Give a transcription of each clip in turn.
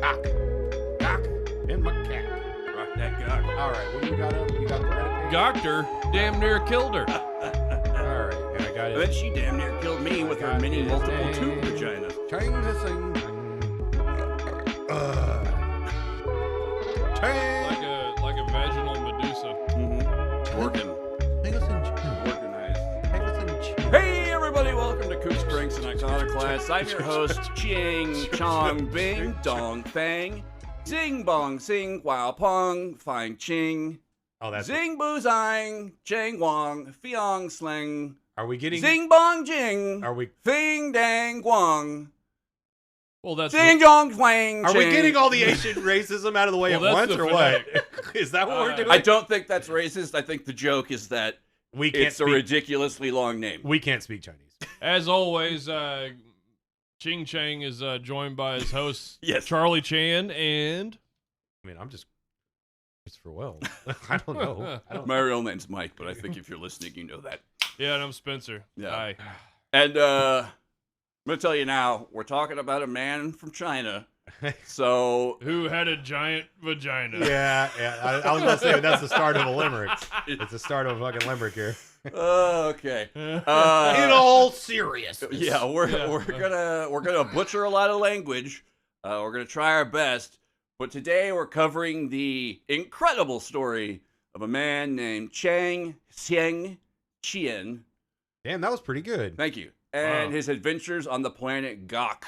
Cock. Cock in my cat. Rock that cock. All right, what do you got up? You got the Reddit page? Gocked her. Damn near killed her. All right, and I got it. But she damn near killed me with her mini multiple tube vagina. Chang Hsiang Chien. Like a vaginal Medusa. Mm-hmm. Working. Organized. Hey everybody, welcome to Kooks, Pranks, and Iconoclasts. I'm your host, Chiang Chong Bing Dong Fang. Zing Bong Sing Wow Pong Fang Ching. Oh, that's Zing Boo Zang Chang Wang Fiong Sling. Are we getting? Zing Bong Jing. Are we? Fing Dang Guang. Well, that's Zing Jong Huang. Are we getting all the Asian racism out of the way Well, at that's once, or the what? Is that what we're doing? I don't think that's racist. I think the joke is that We can't it's a ridiculously long name. We can't speak Chinese. As always, Ching Chang is joined by his host, Yes. Charlie Chan, and I mean, I'm just Christopher Well. I don't know. My real name's Mike, but I think if you're listening, you know that. yeah, and I'm Spencer. Yeah. Hi. And I'm going to tell you now, we're talking about a man from China. So, Who had a giant vagina? Yeah. I was gonna say that's the start of a limerick. It's the start of a fucking limerick here. okay. In all seriousness. Yeah, we're gonna butcher a lot of language. We're gonna try our best. But today we're covering the incredible story of a man named Chang Hsiang Chien. Damn, that was pretty good. Thank you. And Wow. his adventures on the planet Gok.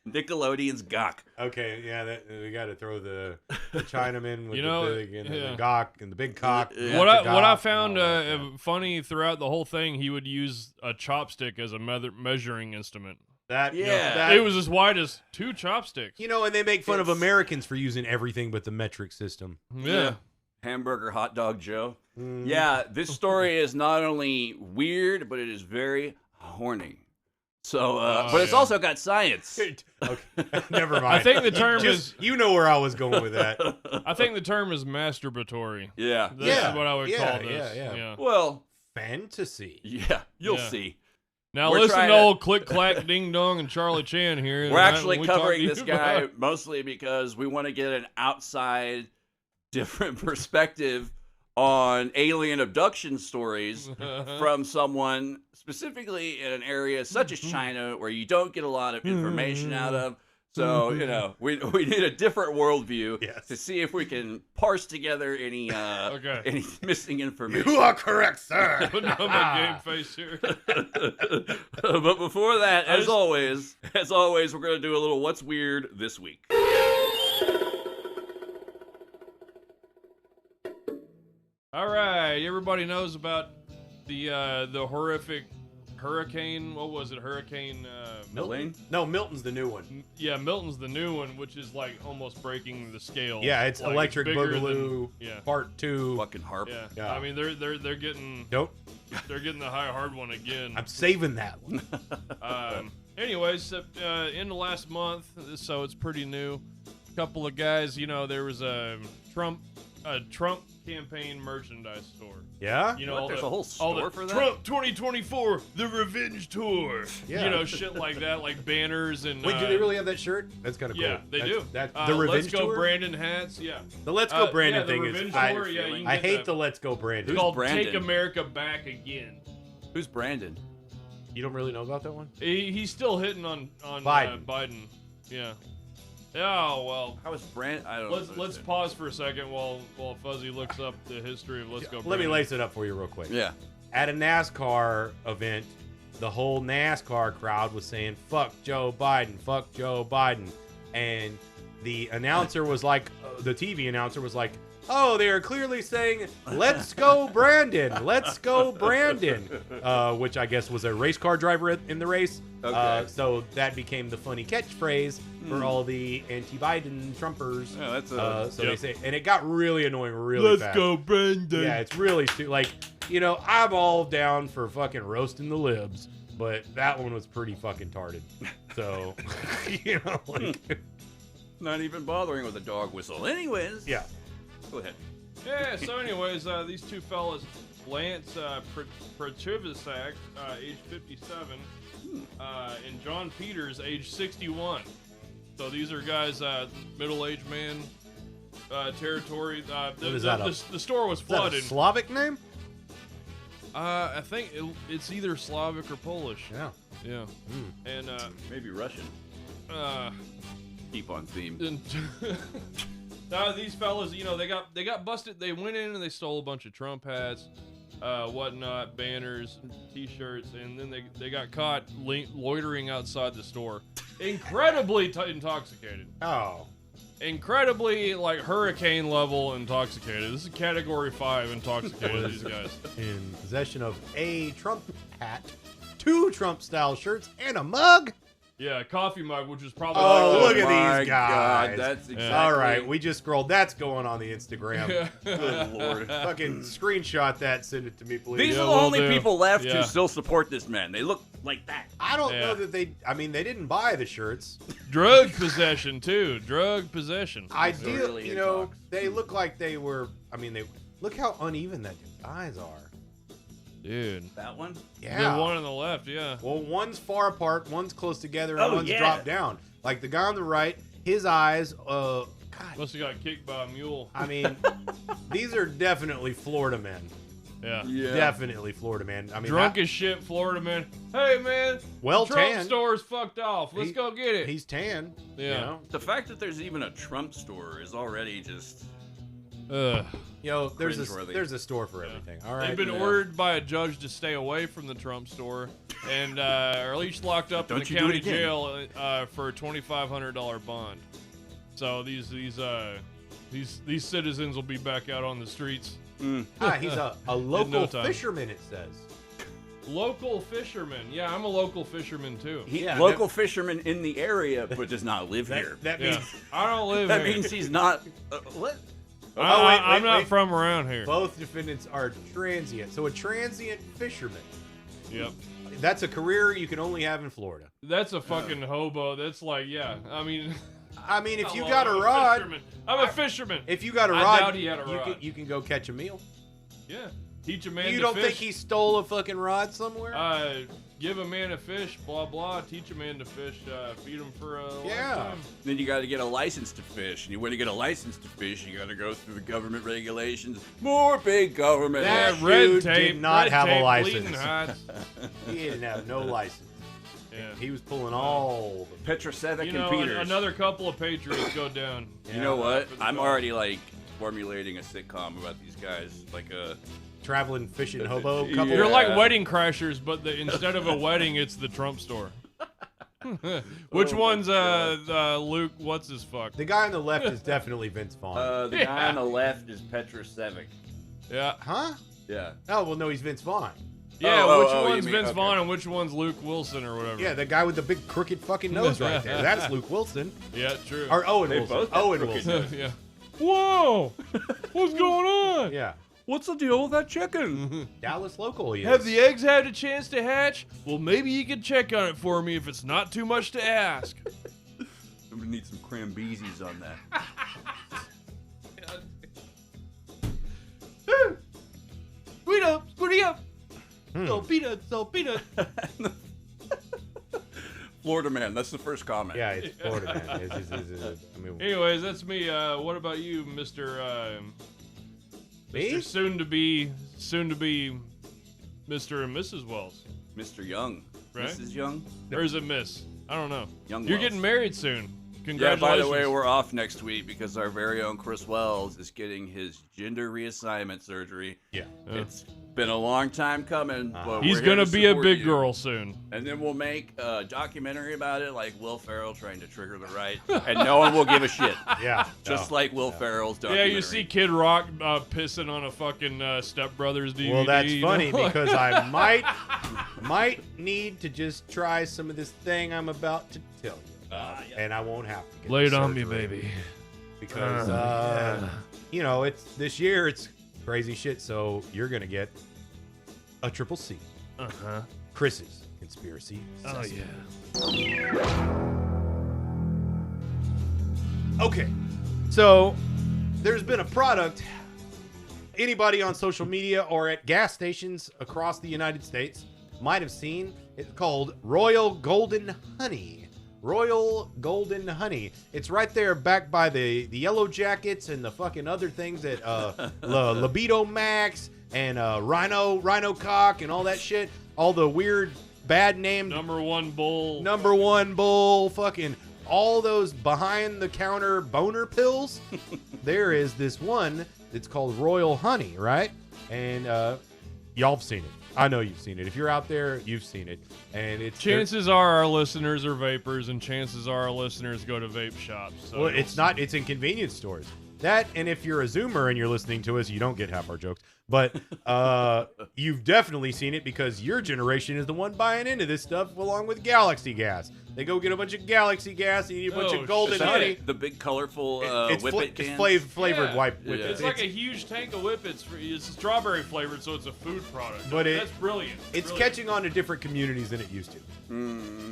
Nickelodeon's Gok. Okay, yeah, we got to throw the Chinaman with You know, the big and yeah. the gawk and the big cock. Yeah. What the I gawk found and all that, yeah. funny throughout the whole thing, he would use a chopstick as a measuring instrument. That, you know, Yeah. that- It was as wide as 2 chopsticks. you know, and they make fun of It's- Americans for using everything but the metric system. Yeah. Hamburger Hot Dog Joe. Mm. Yeah, this story is not only weird, but it is very horny. So, but it's yeah. also got science. Okay, never mind. I think the term is You know where I was going with that. I think the term is masturbatory. Yeah. That's Yeah, what I would yeah, call this. yeah. Well, Fantasy. yeah, you'll Yeah. see. Now We're listen trying to to- old Click Clack Ding Dong and Charlie Chan here. We're actually We talk covering to this you guy about- mostly because we want to get an outside, different perspective on alien abduction stories from someone specifically in an area such as China where you don't get a lot of information out of. So, you know, we need a different worldview Yes. to see if we can parse together any Okay. any missing information. You are correct, sir. Putting on my game face here. But before that, as always, we're going to do a little What's Weird this week. All right, everybody knows about the horrific hurricane. What was it? Hurricane Milton? No, Milton's the new one. Yeah, Milton's the new one, which is like almost breaking the scale. Yeah, it's Like, Electric bigger Boogaloo yeah. Part 2. Fucking harp. Yeah. Yeah. I mean they're getting Nope. the high hard one again. I'm saving that one. Anyways, in the last month, so it's pretty new. A couple of guys, you know, there was a Trump campaign merchandise store. Yeah? You know, What? all There's the, a whole all store the for that? Trump 2024, the Revenge Tour. Yeah. You know, shit like that, like banners and. Wait, do they really have that shirt? That's kind of cool. Yeah, they do. That, the Revenge Let's Go Tour? Brandon hats. Yeah. The Let's Go Brandon yeah, the thing Revenge is... Tour, yeah, you can I get hate that. the Let's Go Brandon. It's Who's called Brandon? Take America Back Again. Who's Brandon? You don't really know about that one? He's still hitting on Biden. Biden. Yeah. Yeah. Well. How is Brandon? I don't Let's understand. pause for a second while Fuzzy looks up the history of Let's Go. Let me Brandon. lace it up for you real quick. Yeah. At a NASCAR event, the whole NASCAR crowd was saying, fuck Joe Biden, fuck Joe Biden. And the announcer was like, the TV announcer was like, oh, they are clearly saying, let's go Brandon, let's go Brandon, which I guess was a race car driver in the race. Okay. So that became the funny catchphrase for all the anti-Biden Trumpers. Yeah, that's a. So Yep. they say, and it got really annoying really fast. Brandon. Yeah, it's really like, you know, I'm all down for fucking roasting the libs, but that one was pretty fucking tarded. So, you know, like, Not even bothering with a dog whistle. Anyways. yeah. Go ahead. Yeah. So, anyways, these two fellas, Lance Prochivisak, age 57, and John Peters, age 61. So these are guys, middle-aged man territory. The store was Is that a flooded. Slavic name? I think it's either Slavic or Polish. Yeah. Yeah. And Maybe Russian. Keep on theme. These fellas, they got busted. They went in and they stole a bunch of Trump hats, whatnot, banners, T-shirts, and then they got caught loitering outside the store, incredibly intoxicated. Oh. Incredibly, like, hurricane level intoxicated. This is category 5 intoxicated. These guys In possession of a Trump hat, 2 Trump-style shirts, and a mug. Yeah, a coffee mug, which is probably. Oh, like look at my these guys. God, that's exactly. All right, we just scrolled. That's going on the Instagram. Good Lord. Fucking screenshot that. Send it to me, please. These Yeah, are the will only do. people left Yeah. who still support this man. They look like that. I don't know Yeah. that they. I mean, they didn't buy the shirts. Drug possession too. Drug possession. Ideally, really they look like they were. I mean, look how uneven that eyes are. Dude. That one? Yeah. The one on the left, yeah. Well, one's far apart, one's close together, and Oh, one's yeah. dropped down. Like the guy on the right, his eyes. God. Must have got kicked by a mule. I mean, these are definitely Florida men. Yeah. Definitely Florida man. I mean, Drunk as shit, Florida man. Hey man, Well Trump tan. store's fucked off. Let's go get it. He's tan. Yeah. You know? The fact that there's even a Trump store is already just. Ugh. Cringeworthy. There's a store for everything. All right. They've been Yeah. ordered by a judge to stay away from the Trump store, and or at least locked up in Don't the you do county it again. jail for a $2,500 bond. So these citizens will be back out on the streets. He's a local no time. fisherman. It says. Local fisherman. Yeah, I'm a local fisherman too. Yeah, Local fisherman in the area, but does not live here. That Yeah, means I don't live That here. means he's not. What? I'm not wait. from around here. both defendants are transient. So a transient fisherman. Yep. That's a career you can only have in Florida. That's a fucking hobo. That's like, yeah. I mean, If you hello, got a I'm rod, fisherman. I'm a fisherman. if you got a I rod, doubt he had a you rod. can can go catch a meal. Yeah. Teach a man You to don't fish. think he stole a fucking rod somewhere? Give a man a fish, blah blah. Teach a man to fish. Feed him for a Yeah. lifetime. Then you got to get a license to fish, and you want to get a license to fish, you got to go through the government regulations. More big government. That Yeah, red dude tape. did not red have a tape, license. bleeding hearts. He didn't have no license. Yeah. He was pulling all the Petrosevic You know, and Peters. another couple of patriots go down. You know what? For the I'm dog. already like formulating a sitcom about these guys, like a. traveling fishing hobo couple. Yeah. You're like wedding crashers, but instead of a wedding, it's the Trump store. Which Oh my one's God. Luke? What's his fuck? The guy on the left is definitely Vince Vaughn. The guy on the left is Petrosevic. Yeah, Huh? Yeah. Oh, well, no, he's Vince Vaughn. yeah. Oh, which you one's mean- Vince okay. Vaughn and which one's Luke Wilson or whatever? Yeah, the guy with the big crooked fucking nose right there. That's Luke Wilson. yeah, true. Or Owen They Wilson. both have Owen crooked Wilson. yeah. Whoa! What's going on? Yeah. What's the deal with that chicken? Dallas local he is. Have the eggs had a chance to hatch? Well, maybe you could check on it for me if it's not too much to ask. I'm gonna need some crambeezes on that. Squeed up, squeedy up. Hmm. So peanut, so peanut. Florida man. That's the first comment. Yeah, it's Florida, man. I mean, Anyways, that's me. What about you, Mr. Me? Mr. Soon to be Mr. and Mrs. Wells, Mr. Young. Right? Mrs. Young. or is it Miss? I don't know. Young You're Wells. getting married soon. Yeah, Congratulations. by the way, we're off next week because our very own Chris Wells is getting his gender reassignment surgery. yeah. It's been a long time coming, but He's we're here gonna to be a support big you. girl soon. And then we'll make a documentary about it, like Will Ferrell trying to trigger the right, and no one will give a shit. Yeah. Just No. like Will Ferrell's Yeah, documentary. you see Kid Rock pissing on a fucking Step Brothers DVD. Well, that's you know? funny because I might need to just try some of this thing I'm about to tell you about, and I won't have to get Lay it the on me, surgery baby. because you know it's this year. It's crazy shit. So you're gonna get a triple C. Uh-huh. Chris's conspiracy. Oh, Assessment. yeah. Okay, so there's been a product anybody on social media or at gas stations across the United States might have seen. It's called Royal Golden Honey, Royal Golden Honey. It's right there back by the Yellow Jackets and the fucking other things at Libido Max and Rhino Cock and all that shit. All the weird bad named Number one bull, fucking all those behind the counter boner pills. There is this one that's called Royal Honey, right? And y'all have seen it. I know you've seen it. If you're out there, you've seen it. And it's chances are our listeners are vapors, and chances are our listeners go to vape shops. So well, it's not. It's in convenience stores. That, and if you're a Zoomer and you're listening to us, you don't get half our jokes. But you've definitely seen it because your generation is the one buying into this stuff along with Galaxy Gas. They go get a bunch of Galaxy Gas and you need a bunch of golden honey. The big colorful it's Whippet cans. It's flavored white Whippets. It's like a huge tank of Whippets. It's strawberry flavored, so it's a food product. But that's brilliant. It's catching on to different communities than it used to.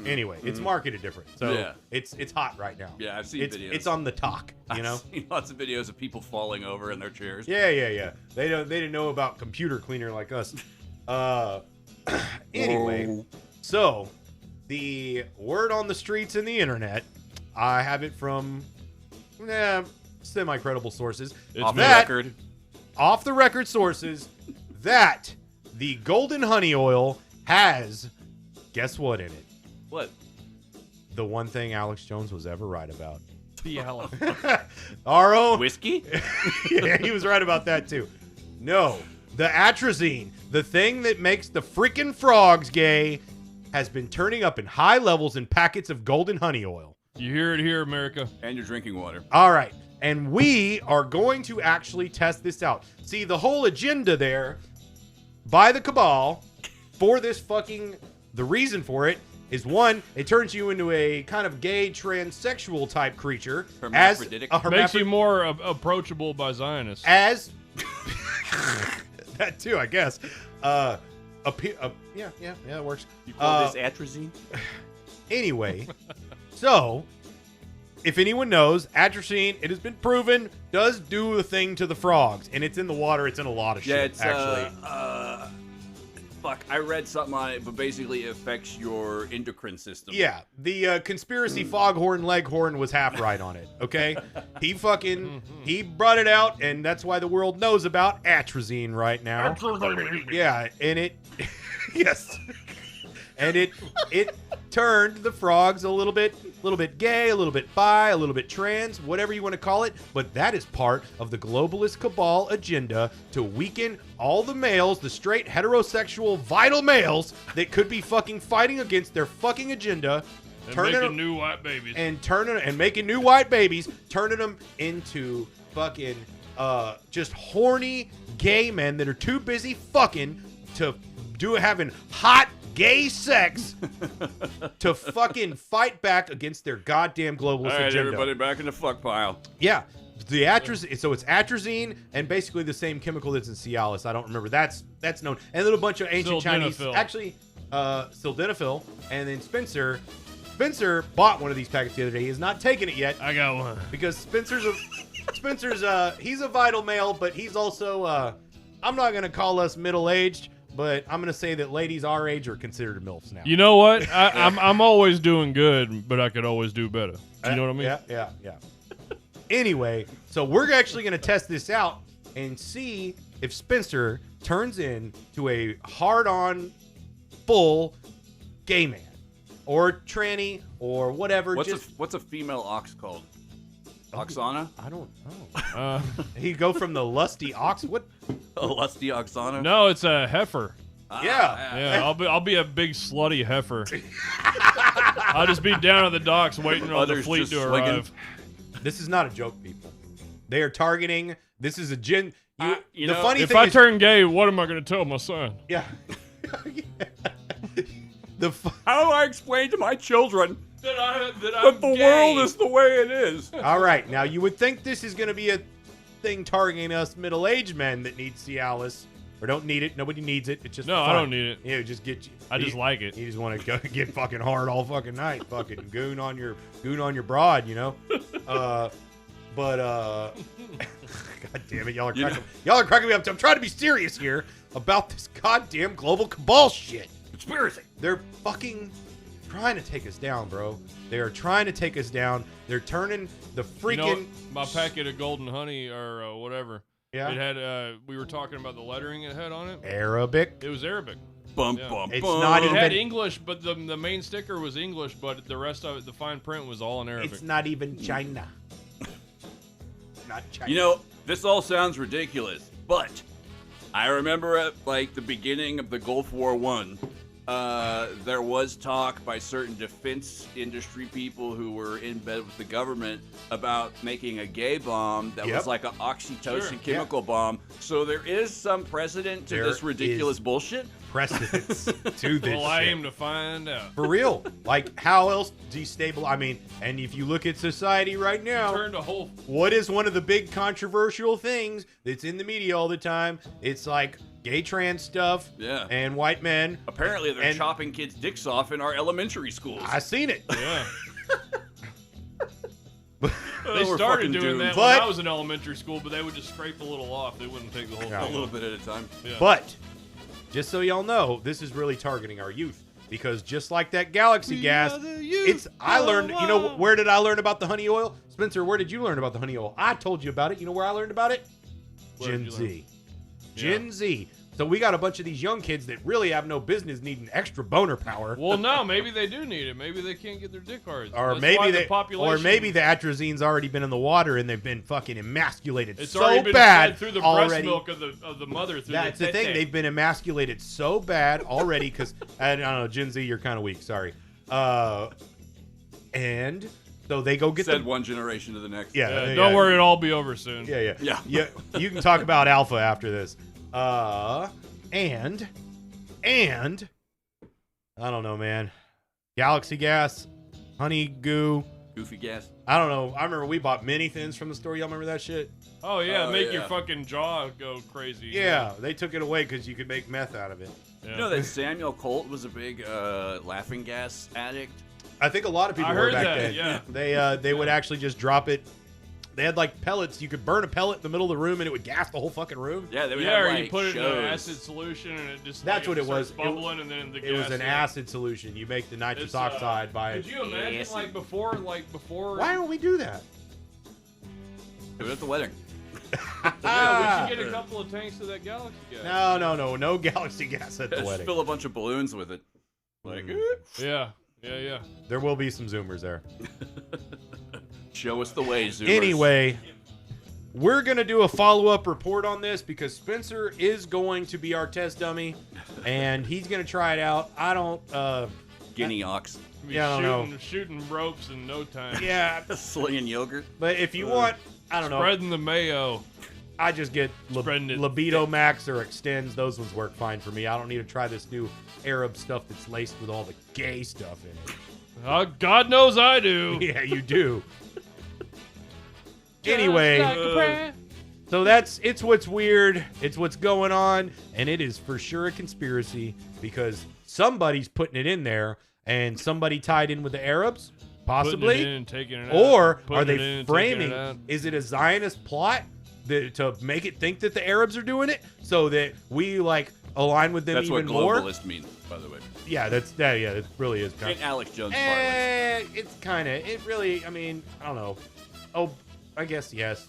Anyway, it's marketed different. So it's hot right now. Yeah, I've seen videos. It's on the talk, you know? I've seen lots of videos of people falling over in their chairs. Yeah. They didn't know about computer cleaner like us. Anyway, so the word on the streets and the internet, I have it from semi-credible sources. It's off the record. Off the record sources that the golden honey oil has, guess what in it? What? The one thing Alex Jones was ever right about. the Our own whiskey? Yeah, he was right about that too. No, the atrazine, the thing that makes the freaking frogs gay, has been turning up in high levels in packets of golden honey oil. You hear it here, America. And your drinking water. All right. And we are going to actually test this out. See, the whole agenda there by the cabal for this the reason for it is, one, it turns you into a kind of gay transsexual type creature. Hermaphroditic. Makes you more approachable by Zionists. As that too, I guess. Yeah, it works. You call this atrazine? Anyway, so if anyone knows, atrazine, it has been proven, does do a thing to the frogs, and it's in the water. It's in a lot of shit. It's actually. I read something on it, but basically it affects your endocrine system. Yeah, the conspiracy foghorn leghorn was half right on it. Okay, he brought it out, and that's why the world knows about atrazine right now. Yeah, and it, yes, and it turned the frogs a little bit gay, a little bit bi, a little bit trans, whatever you want to call it. But that is part of the globalist cabal agenda to weaken all the males, the straight, heterosexual, vital males that could be fucking fighting against their fucking agenda. And making new white babies. And making new white babies, turning them into fucking just horny gay men that are too busy fucking to having hot gay sex to fucking fight back against their goddamn globalist agenda. Everybody back in the fuck pile. Yeah. The atrazine, so it's atrazine and basically the same chemical that's in Cialis. I don't remember. That's known. And then a bunch of ancient Chinese. Actually, sildenafil. And then Spencer bought one of these packets the other day. He has not taken it yet. I got one. Because Spencer's he's a vital male, but he's also I'm not gonna call us middle-aged, but I'm gonna say that ladies our age are considered MILFs now. You know what? I'm always doing good, but I could always do better. You know what I mean? Yeah. Anyway, so we're actually gonna test this out and see if Spencer turns into a hard-on, full gay man, or tranny, or whatever. What's a female ox called? Oxana? I don't know. He'd go from the lusty ox. What? A lusty oxana? No, it's a heifer. Yeah. I'll be a big slutty heifer. I'll just be down at the docks waiting on the fleet to arrive. This is not a joke, people. They are targeting. This is a gin. If I turn gay, what am I going to tell my son? Yeah. How do I explain to my children that the world is the way it is? All right. Now, you would think this is going to be a thing targeting us middle-aged men that need Cialis. Or don't need it. Nobody needs it. It's just fun. I don't need it. Yeah, just get you. I just like it. You just want to go get fucking hard all fucking night. Fucking goon on your broad, you know? God damn it. Y'all are cracking me up. I'm trying to be serious here about this goddamn global cabal shit. Conspiracy. They're fucking trying to take us down, bro. They are trying to take us down. They're turning the freaking my packet of golden honey or whatever. Yeah. It had. We were talking about the lettering it had on it. Arabic. It was Arabic. Bum, Yeah. bum, It's bum. not It even- had English, but the main sticker was English, but the rest of it, the fine print was all in Arabic. It's not even China. Not China. You know, this all sounds ridiculous, but I remember at like the beginning of the Gulf War I, there was talk by certain defense industry people who were in bed with the government about making a gay bomb that Yep. was like an oxytocin Sure. chemical bomb. So there is some precedent to There this ridiculous is. bullshit. Precedence to this well, I shit. aim to find out. For real. Like, how else destabilize? I mean, and if you look at society right now, Turned a whole. what is one of the big controversial things that's in the media all the time? It's like gay trans stuff Yeah. and white men. Apparently, they're And- chopping kids' dicks off in our elementary schools. I seen it. Yeah. Oh, They we're started fucking doing doomed. that But- when I was in elementary school, but they would just scrape a little off. They wouldn't take the whole Yeah. a thing. little bit at a time. Yeah. But just so y'all know, this is really targeting our youth because just like that galaxy gas, it's I learned, you know, where did I learn about the honey oil? Spencer, where did you learn about the honey oil? I told you about it. You know where I learned about it? Where did Gen you Z. Yeah. Gen Z. So we got a bunch of these young kids that really have no business needing extra boner power. Well, no, maybe they do need it. Maybe they can't get their dick hard. Or That's maybe why they, the population, or maybe the atrazine's already been in the water and they've been fucking emasculated it's so already been bad fed through the already. breast milk of the mother. Through That's the thing. tete. They've been emasculated so bad already because I don't know, Gen Z, you're kind of weak. Sorry. And so they go get Said the one generation to the next. yeah. Don't worry, it'll all be over soon. Yeah. Yeah. You can talk about alpha after this. And I don't know, man. Galaxy gas, honey goo. Goofy gas. I don't know. I remember we bought mini thins from the store. Y'all remember that shit? Oh yeah, Oh, make your yeah. fucking jaw go crazy. Yeah, they took it away because you could make meth out of it. Yeah. You know that Samuel Colt was a big laughing gas addict? I think a lot of people I were heard back that, then. yeah. They would actually just drop it. They had like pellets. You could burn a pellet in the middle of the room and it would gas the whole fucking room. Yeah, they would Yeah, have or like you put it in shows. an acid solution and it just That's what it starts was. bubbling and then the It was gas, an yeah. acid solution. You make the nitrous It's, oxide by. Could you imagine Acid. like before? Why don't we do that? Do it at the wedding. Yeah, we should get a couple of tanks of that galaxy gas. No galaxy gas at the Just wedding. fill a bunch of balloons with it. Like, Yeah. There will be some Zoomers there. show us the way, Zoomers. Anyway, we're going to do a follow-up report on this because Spencer is going to be our test dummy, and he's going to try it out. I don't, Guinea ox. Be Yeah, I don't know. shooting ropes in no time. yeah, Slinging yogurt. but if you want, I don't know, Spreading the mayo. I just get Spreading it Libido Max or Extends. Those ones work fine for me. I don't need to try this new Arab stuff that's laced with all the gay stuff in it. God knows I do. Yeah, you do. Anyway, so it's what's weird, it's what's going on, and it is for sure a conspiracy because somebody's putting it in there and somebody tied in with the Arabs, Putting it in possibly, and taking it out. or Putting are it in they and taking it framing, out. is it a Zionist plot to make it think that the Arabs are doing it so that we like align with them That's even what more? globalist means, by the way. Yeah, it really is kind Ain't Alex Jones parlance. it's kind of, it really, I mean, I don't know. Oh, I guess yes.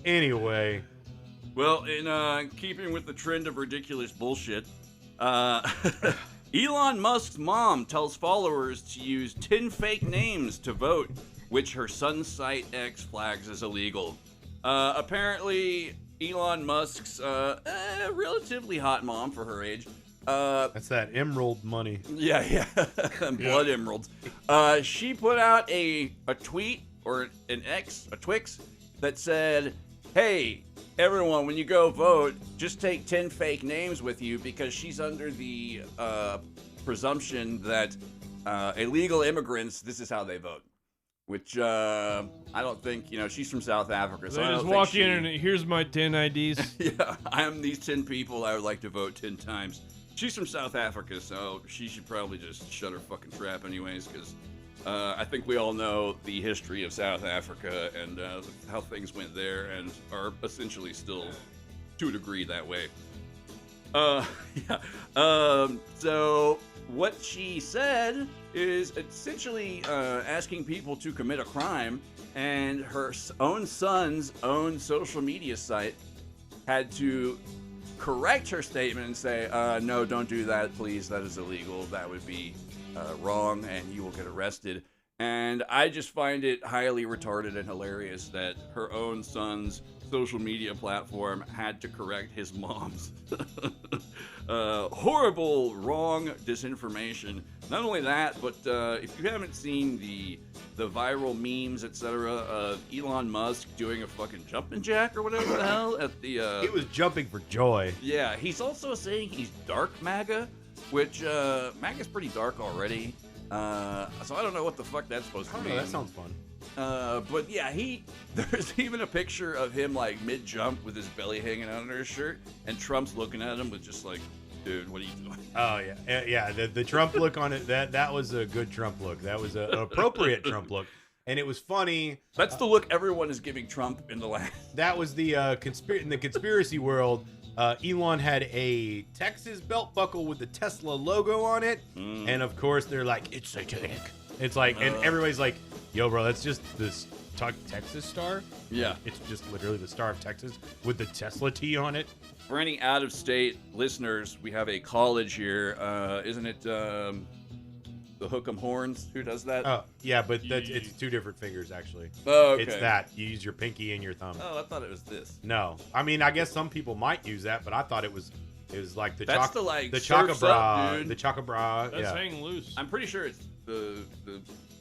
Anyway, Well, in keeping with the trend of ridiculous bullshit, Elon Musk's mom tells followers to use 10 fake names to vote, which her son's site X flags as illegal. Apparently, Elon Musk's relatively hot mom for her age. that's that emerald money. Yeah. Blood emeralds. She put out a tweet or an X, a Twix, that said, "Hey, everyone, when you go vote, just take 10 fake names with you," because she's under the presumption that illegal immigrants, this is how they vote. Which I don't think, she's from South Africa. So They I just don't walk think in and here's my 10 IDs. yeah, I am these 10 people. I would like to vote 10 times. She's from South Africa, so she should probably just shut her fucking trap anyways, because I think we all know the history of South Africa and how things went there and are essentially still, to a degree, that way. Yeah. So what she said is essentially asking people to commit a crime, and her own son's own social media site had to correct her statement and say, no, don't do that, please. That is illegal. That would be wrong, and you will get arrested. And I just find it highly retarded and hilarious that her own son's social media platform had to correct his mom's horrible, wrong disinformation. Not only that, but if you haven't seen the viral memes, etc., of Elon Musk doing a fucking jumping jack or whatever the hell at the... He was jumping for joy. Yeah, he's also saying he's dark MAGA, which MAGA's pretty dark already. So I don't know what the fuck that's supposed to mean. That sounds fun. But yeah, there's even a picture of him like mid-jump with his belly hanging out under his shirt, and Trump's looking at him with just like, dude, what are you doing? Oh yeah. The Trump look on it, that was a good Trump look. That was an appropriate Trump look. And it was funny. That's the look everyone is giving Trump in the last. That was the in the conspiracy world. Elon had a Texas belt buckle with the Tesla logo on it, and of course they're like, it's satanic. It's like, and everybody's like, yo, bro, that's just this Texas star. Yeah, it's just literally the star of Texas with the Tesla T on it. For any out-of-state listeners, we have a college here. Isn't it the Hook'em Horns? Who does that? Oh, yeah, but it's two different fingers, actually. Oh, okay. It's that. You use your pinky and your thumb. Oh, I thought it was this. No. I mean, I guess some people might use that, but I thought it was like the That's the like the surf's Chocobra. up, dude. The Chocobra. That's Yeah. hang loose. I'm pretty sure it's the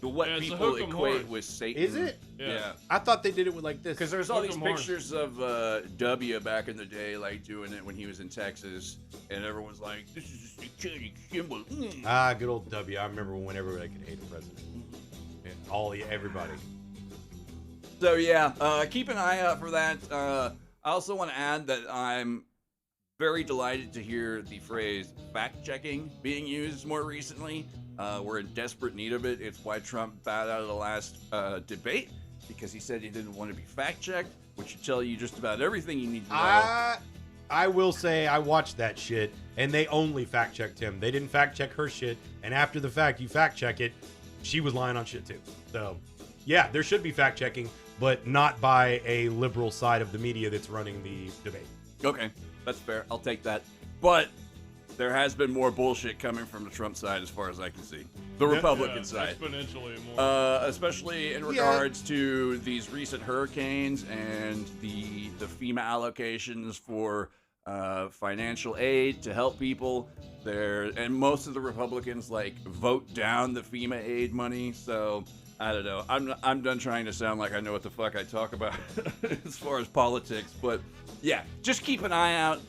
what it's people the Hook'em equate Horn. with Satan. Is it? Yeah. I thought they did it with like this. Because there's all these Hook'em Horn. pictures of W back in the day, like doing it when he was in Texas, and everyone's like, "This is just a satanic symbol." Good old W. I remember whenever I could hate the president. And everybody. So yeah, keep an eye out for that. I also want to add that I'm very delighted to hear the phrase fact-checking being used more recently. We're in desperate need of it. It's why Trump bowed out of the last debate, because he said he didn't want to be fact-checked, which should tell you just about everything you need to know. I will say I watched that shit, and they only fact-checked him. They didn't fact-check her shit, and after the fact, you fact-check it, she was lying on shit too. So, yeah, there should be fact-checking, but not by a liberal side of the media that's running the debate. Okay, that's fair. I'll take that. But there has been more bullshit coming from the Trump side as far as I can see. The Republican side. Exponentially more. Especially in regards to these recent hurricanes and the FEMA allocations for financial aid to help people there. And most of the Republicans vote down the FEMA aid money. So I don't know. I'm done trying to sound like I know what the fuck I talk about as far as politics. But yeah, just keep an eye out.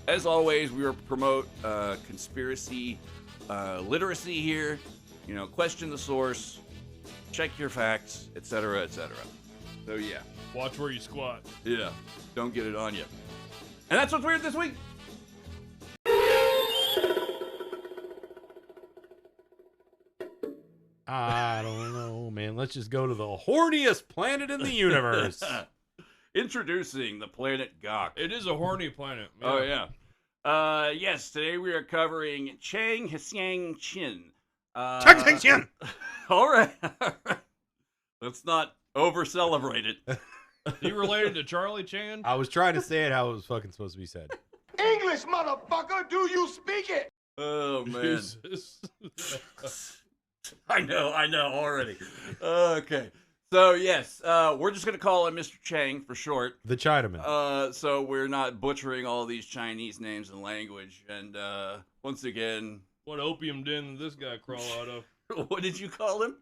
As always, we promote conspiracy literacy here. Question the source, check your facts, etc., etc. So yeah. Watch where you squat. Yeah. Don't get it on you. And that's what's weird this week. I don't know, man. Let's just go to the horniest planet in the universe. Introducing the planet Gok. It is a horny planet. Man. Oh yeah. Yes, today we are covering Chang Hsiang Chien. Chang Hsiang Chien. All right. Let's not over-celebrate it. You related to Charlie Chan? I was trying to say it how it was fucking supposed to be said. English, motherfucker, do you speak it? Oh, man. Jesus. I know already. Okay. So, yes, we're just going to call him Mr. Chang for short. The Chinaman. So we're not butchering all these Chinese names and language. And once again... What opium den did this guy crawl out of? What did you call him?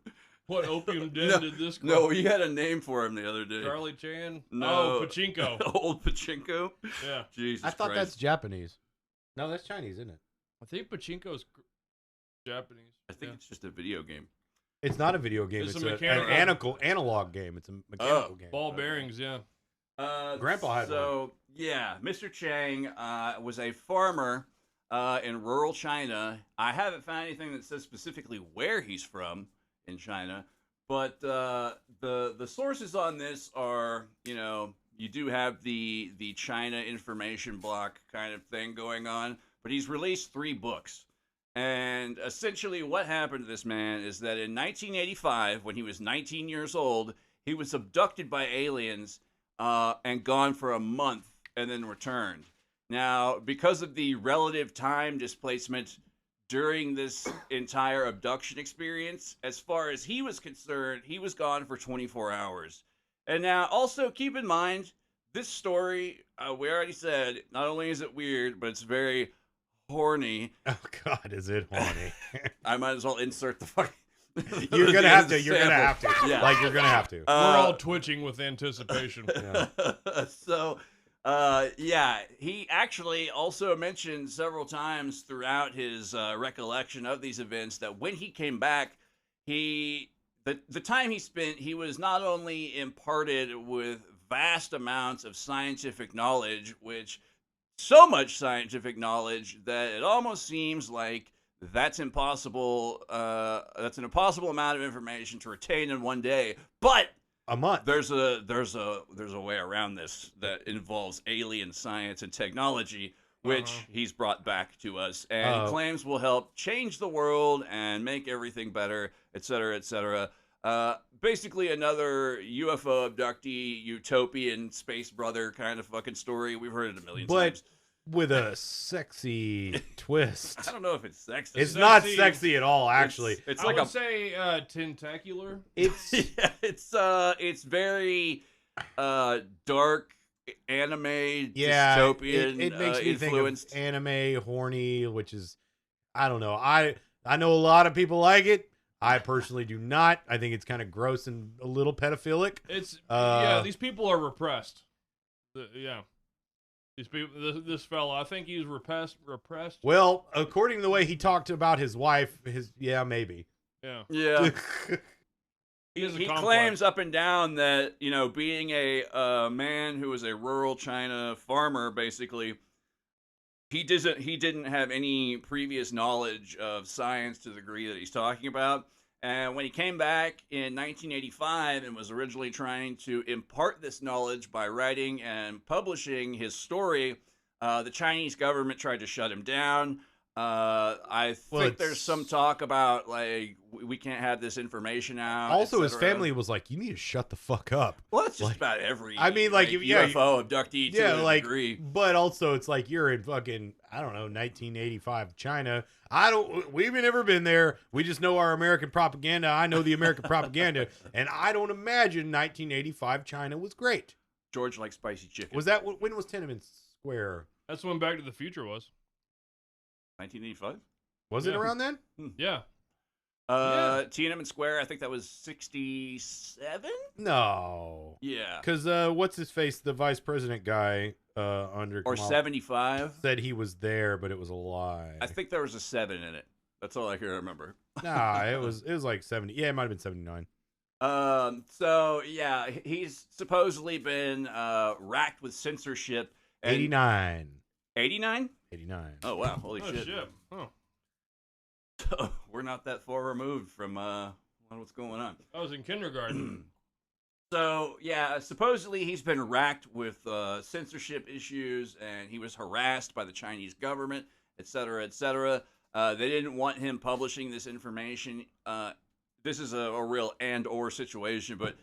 What opium den did this crawl? No, you had a name for him the other day. Charlie Chan? No. Oh, Pachinko. Old Pachinko? Yeah. Jesus I thought Christ. that's Japanese. No, that's Chinese, isn't it? I think Pachinko's Japanese. I think it's just a video game. It's not a video game. It's It's a an mechanical- analog game. It's a mechanical game. Ball bearings, yeah. Grandpa had one. Yeah, Mr. Chang was a farmer in rural China. I haven't found anything that says specifically where he's from in China, but the sources on this are, you do have the China information block kind of thing going on, but he's released 3 books. And essentially what happened to this man is that in 1985, when he was 19 years old, he was abducted by aliens and gone for a month and then returned. Now, because of the relative time displacement during this entire abduction experience, as far as he was concerned, he was gone for 24 hours. And now, also keep in mind, this story, we already said, not only is it weird, but it's very horny. Oh God, is it horny? I might as well insert the fucking. You're gonna have to. You're gonna have to. Yeah. Like you're gonna have to. We're all twitching with anticipation. Yeah. So, yeah, he actually also mentioned several times throughout his recollection of these events that when he came back, the time he spent, he was not only imparted with vast amounts of scientific knowledge, which so much scientific knowledge that it almost seems like that's impossible. That's an impossible amount of information to retain in one day. But A month. there's a way around this that involves alien science and technology, which he's brought back to us and claims will help change the world and make everything better, et cetera, et cetera. Basically another UFO abductee, utopian space brother kind of fucking story. We've heard it a million times. With a sexy twist. I don't know if it's sexy. It's not sexy at all, actually. It's I like would say tentacular. It's yeah, it's very dark anime dystopian it makes me influenced. think of anime horny, which is, I don't know. I know a lot of people like it. I personally do not. I think it's kind of gross and a little pedophilic. It's yeah. These people are repressed. Yeah. These people. This fella. I think he's repressed. Well, according to the way he talked about his wife, maybe. Yeah. Yeah. He has a He complex. claims up and down that, being a man who was a rural China farmer, basically, he didn't have any previous knowledge of science to the degree that he's talking about. And when he came back in 1985 and was originally trying to impart this knowledge by writing and publishing his story, the Chinese government tried to shut him down. I think there's some talk about, like, we can't have this information out. Also, his family was like, "You need to shut the fuck up." Well, that's just like, about every. I mean, like, UFO abductee to a degree. But also, it's like you're in fucking, I don't know, 1985 China. We've never been there. We just know our American propaganda. I know the American propaganda, and I don't imagine 1985 China was great. George likes spicy chicken. Was that when was Tiananmen Square? That's when Back to the Future was. 1985? Was it around then? Yeah. Tiananmen Square, I think that was 67? No. Yeah. Because what's his face, the vice president guy under Or Kamal 75? said he was there, but it was a lie. I think there was a 7 in it. That's all I can remember. Nah, it was like 70. Yeah, it might have been 79. So yeah, he's supposedly been racked with censorship. 89. 89? 89. Oh wow, holy shit. Oh. So we're not that far removed from what's going on. I was in kindergarten. So yeah, supposedly he's been racked with censorship issues, and he was harassed by the Chinese government, et cetera, et cetera. They didn't want him publishing this information. This is a real and/or situation, but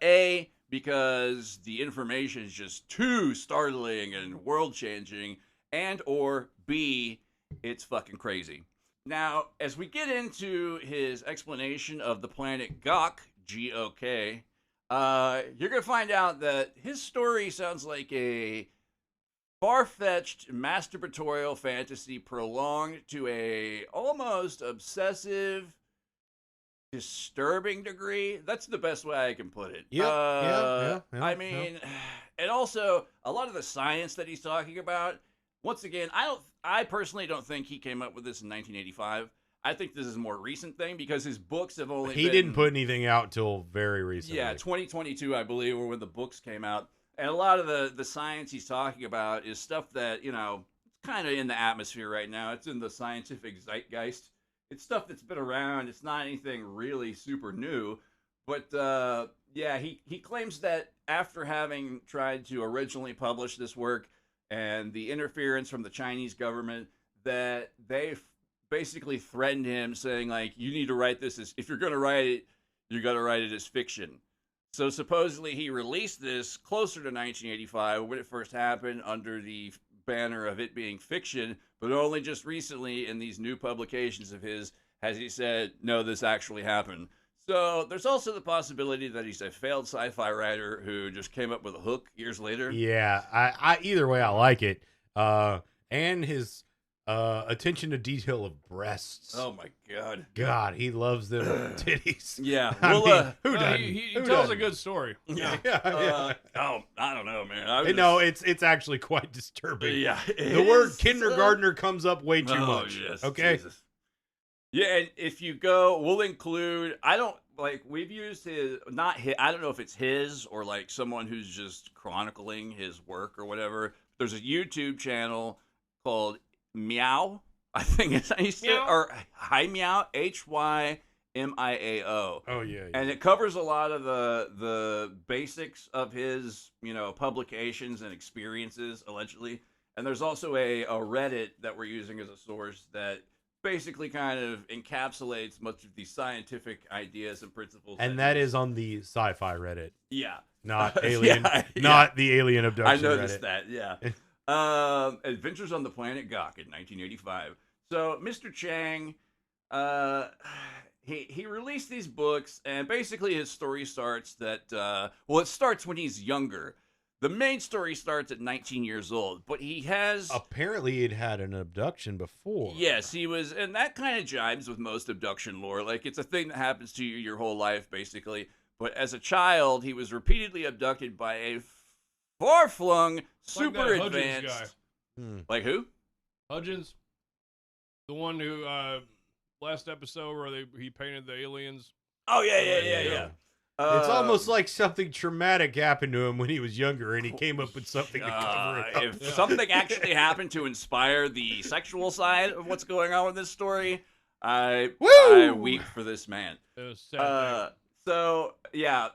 A, because the information is just too startling and world-changing, and/or B, it's fucking crazy. Now, as we get into his explanation of the planet Gok, G-O-K, you're going to find out that his story sounds like a far-fetched masturbatorial fantasy prolonged to a almost obsessive, disturbing degree. That's the best way I can put it. Yeah. I mean, and also a lot of the science that he's talking about. Once again, I personally don't think he came up with this in 1985. I think this is a more recent thing because his books have only. He didn't put anything out till very recently. Yeah, 2022, I believe, or when the books came out. And a lot of the science he's talking about is stuff that, it's kind of in the atmosphere right now. It's in the scientific zeitgeist. It's stuff that's been around. It's not anything really super new. But, yeah, he claims that after having tried to originally publish this work, and the interference from the Chinese government, that they basically threatened him, saying like, you need to write this as, if you're going to write it, you got to write it as fiction. So supposedly he released this closer to 1985 when it first happened under the banner of it being fiction, but only just recently in these new publications of his has he said, no, this actually happened. So there's also the possibility that he's a failed sci-fi writer who just came up with a hook years later. Yeah, I either way I like it. And his attention to detail of breasts. Oh my god. God, he loves them titties. Yeah. I Well, mean, who doesn't? He Who tells doesn't? a good story. yeah. Yeah. Oh, I don't know, man. I was No, just- it's actually quite disturbing. yeah. The word kindergartner comes up way too Oh, much. yes, Okay. Jesus. Yeah, and if you go, we'll include. I don't like. We've used his, not his. I don't know if it's his or like someone who's just chronicling his work or whatever. There's a YouTube channel called Meow. I think it's how you say it, Meow. or HEYYOO, HYMIAO. Oh yeah. And it covers a lot of the basics of his, publications and experiences, allegedly. And there's also a Reddit that we're using as a source that basically kind of encapsulates much of the scientific ideas and principles. And that is on the sci-fi Reddit, yeah, not alien, yeah. not the alien I abduction noticed Reddit. that. Yeah. Adventures on the Planet Gok in 1985. So Mr. Chang, he released these books, and basically his story starts that it starts when he's younger. The main story starts at 19 years old, but he has Apparently, he'd had an abduction before. yes, he was, and that kind of jibes with most abduction lore. Like it's a thing that happens to you your whole life, basically. But as a child, he was repeatedly abducted by a far-flung, super Like that Hudgens advanced. guy. Like who? Hudgens, the one who last episode where he painted the aliens. Oh yeah. It's almost like something traumatic happened to him when he was younger, and he came up with something to cover it up. If something actually happened to inspire the sexual side of what's going on with this story, I weep for this man. It was a sad thing. So yeah,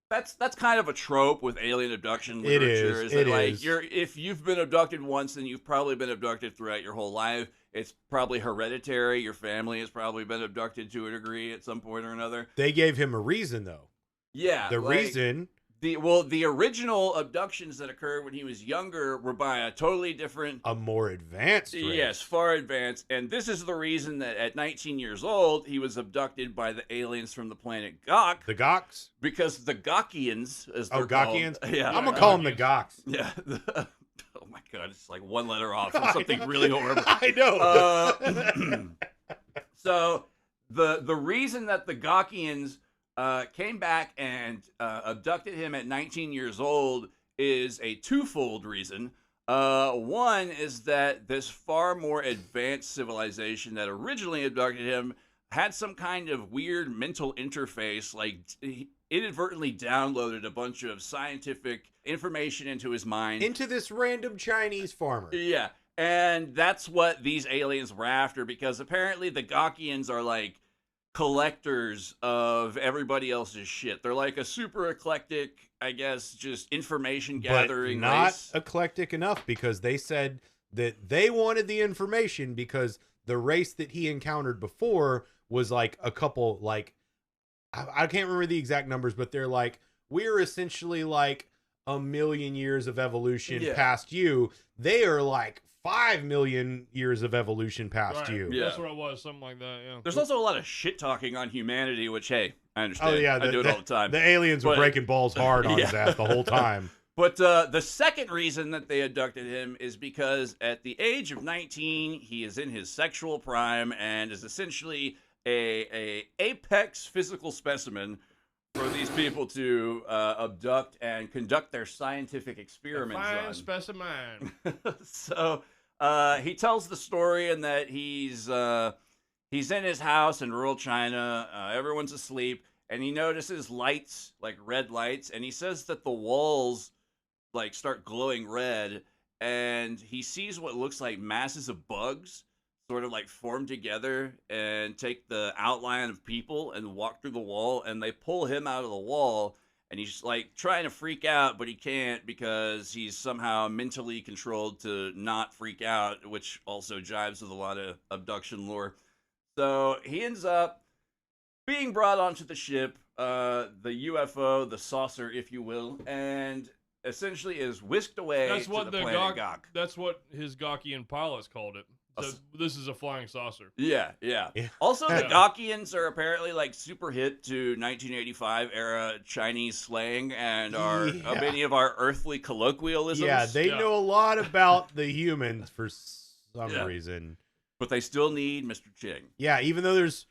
that's kind of a trope with alien abduction It literature. is, That it like is. if you've been abducted once, then you've probably been abducted throughout your whole life. It's probably hereditary. Your family has probably been abducted to a degree at some point or another. They gave him a reason, though. Yeah, The like, reason, the original abductions that occurred when he was younger were by a totally different. a more advanced race. Yes, far advanced. And this is the reason that at 19 years old, he was abducted by the aliens from the planet Gok. The Goks? Because the Gokians, as they're Oh, Gokians? called. Yeah. I'm going to call them the Goks. Yeah. Oh my God, it's like one letter off from something really horrible. I know. So the reason that the Gokians came back and abducted him at 19 years old is a twofold reason. One is that this far more advanced civilization that originally abducted him had some kind of weird mental interface, like he inadvertently downloaded a bunch of scientific information into his mind. Into this random Chinese farmer. Yeah, and that's what these aliens were after, because apparently the Gokians are like collectors of everybody else's shit. They're like a super eclectic, I guess, just information gathering but not race. eclectic enough, because they said that they wanted the information because the race that he encountered before was like a couple, like, I can't remember the exact numbers, but they're like, we're essentially like 1 million years of evolution Yeah. past you. They are like 5 million years of evolution past Right. you. Yeah. That's what it was, something like that. Yeah. There's also a lot of shit talking on humanity, which, hey, I understand. Oh yeah, I do it all the time. The aliens were But- breaking balls hard on his Yeah. ass the whole time. But the second reason that they abducted him is because at the age of 19, he is in his sexual prime and is essentially a apex physical specimen for these people to abduct and conduct their scientific experiments Fine on. specimen. So he tells the story in that he's in his house in rural China. Everyone's asleep, and he notices lights, like red lights, and he says that the walls like start glowing red, and he sees what looks like masses of bugs sort of like form together and take the outline of people and walk through the wall, and they pull him out of the wall, and he's like trying to freak out, but he can't because he's somehow mentally controlled to not freak out, which also jives with a lot of abduction lore. So he ends up being brought onto the ship, the UFO, the saucer, if you will, and essentially is whisked away That's to what the the planet Gok. That's what his Gokkian pilots called it. So this is a flying saucer. Yeah. Also, the Gokkians are apparently like super hip to 1985 era Chinese slang and are many of our earthly colloquialisms. Yeah, they know a lot about the humans for some reason. But they still need Mr. Ching. Yeah, even though there's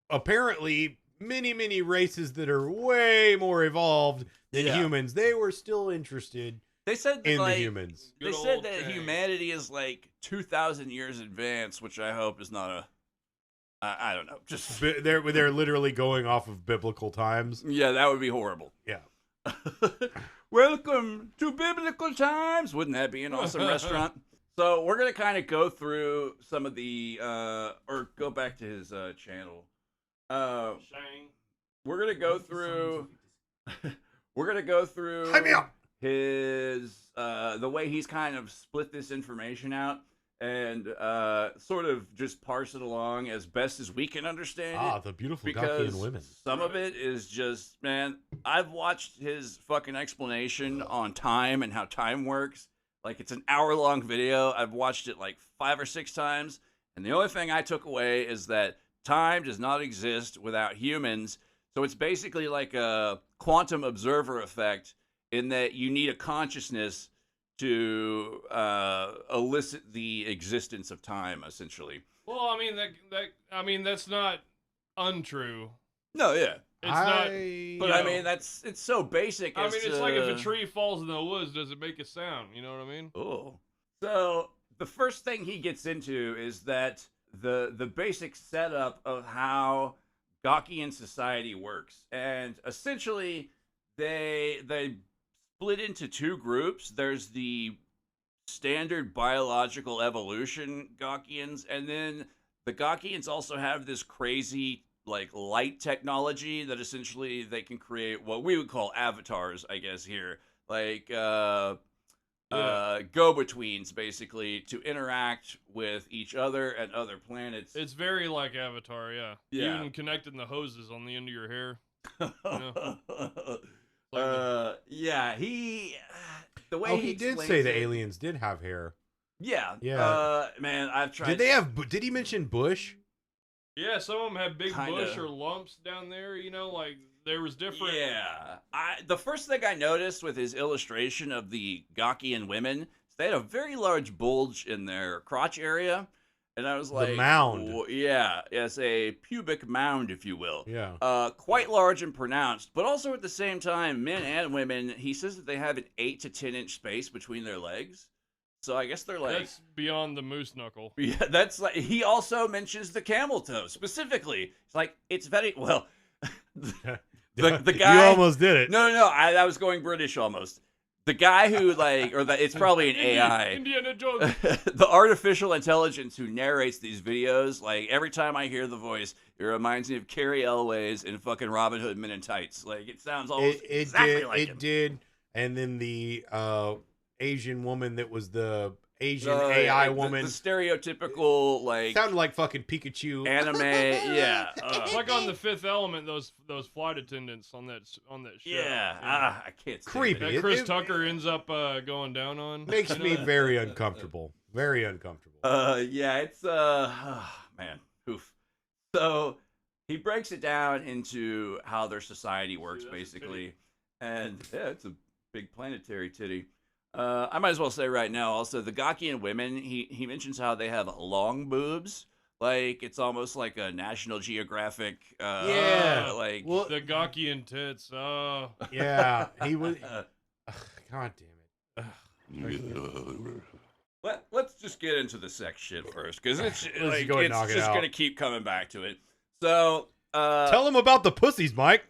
apparently many races that are way more evolved than humans, they were still interested. They said that, in the humans. They said that humanity is like 2,000 years advanced, which I hope is not a. I don't know. Just they're literally going off of biblical times. Yeah, that would be horrible. Yeah. Welcome to biblical times. Wouldn't that be an awesome restaurant? So we're gonna kind of go through some of the or go back to his channel. We're gonna go through. We're gonna go through. Hype me up. His the way he's kind of split this information out and sort of just parse it along as best as we can understand it. The beautiful Because Gokkian women. some of it is just, man, I've watched his fucking explanation on time and how time works. Like, it's an hour-long video. I've watched it like 5 or 6 times, and the only thing I took away is that time does not exist without humans. So it's basically like a quantum observer effect, in that you need a consciousness to elicit the existence of time, essentially. Well, I mean that's not untrue. No, yeah. It's not. But I mean, it's so basic. I mean, it's like if a tree falls in the woods, does it make a sound? You know what I mean? Oh. So the first thing he gets into is that the basic setup of how Gokkian society works, and essentially they split into 2 groups. There's the standard biological evolution Gokkians, and then the Gokkians also have this crazy like light technology that essentially they can create what we would call avatars, I guess here, like go-betweens, basically, to interact with each other and other planets. It's very like Avatar, yeah. Yeah. Even connecting the hoses on the end of your hair. Yeah, the way he did say the aliens did have hair. Yeah. Man, I've tried. Did he mention bush? Yeah, some of them had big Kinda. bush or lumps down there, you know, like there was different. Yeah. The first thing I noticed with his illustration of the Gokkian women is they had a very large bulge in their crotch area. And I was like, the mound. Yeah, it's a pubic mound, if you will. Yeah. Quite large and pronounced, but also at the same time, men and women, he says that they have an 8 to 10 inch space between their legs. So I guess they're like... That's beyond the moose knuckle. Yeah, that's like... He also mentions the camel toe, specifically. It's like, it's very... Well, the guy... You almost did it. No, I was going British almost. The guy who, like... it's probably an AI. Indiana Jones. The artificial intelligence who narrates these videos, like, every time I hear the voice, it reminds me of Carrie Elways in fucking Robin Hood Men in Tights. Like, it sounds almost exactly like him. It did. And then the... Asian woman that was the Asian AI woman. The stereotypical, like... Sounded like fucking Pikachu. Anime, yeah. Like on The Fifth Element, those flight attendants on that show. Yeah, I can't stand Creepy. it. That Chris Tucker ends up going down on. Makes me very uncomfortable. Very uncomfortable. Yeah, it's, man, oof. So, he breaks it down into how their society works, basically. And, yeah, it's a big planetary titty. I might as well say right now, also, the Gokkian women, he mentions how they have long boobs. Like, it's almost like a National Geographic, like... Well, the Gokkian tits, oh. Yeah, he was... God damn it. Let's just get into the sex shit first, because it's just out. going to keep coming back to it. So... Tell him about the pussies, Mike.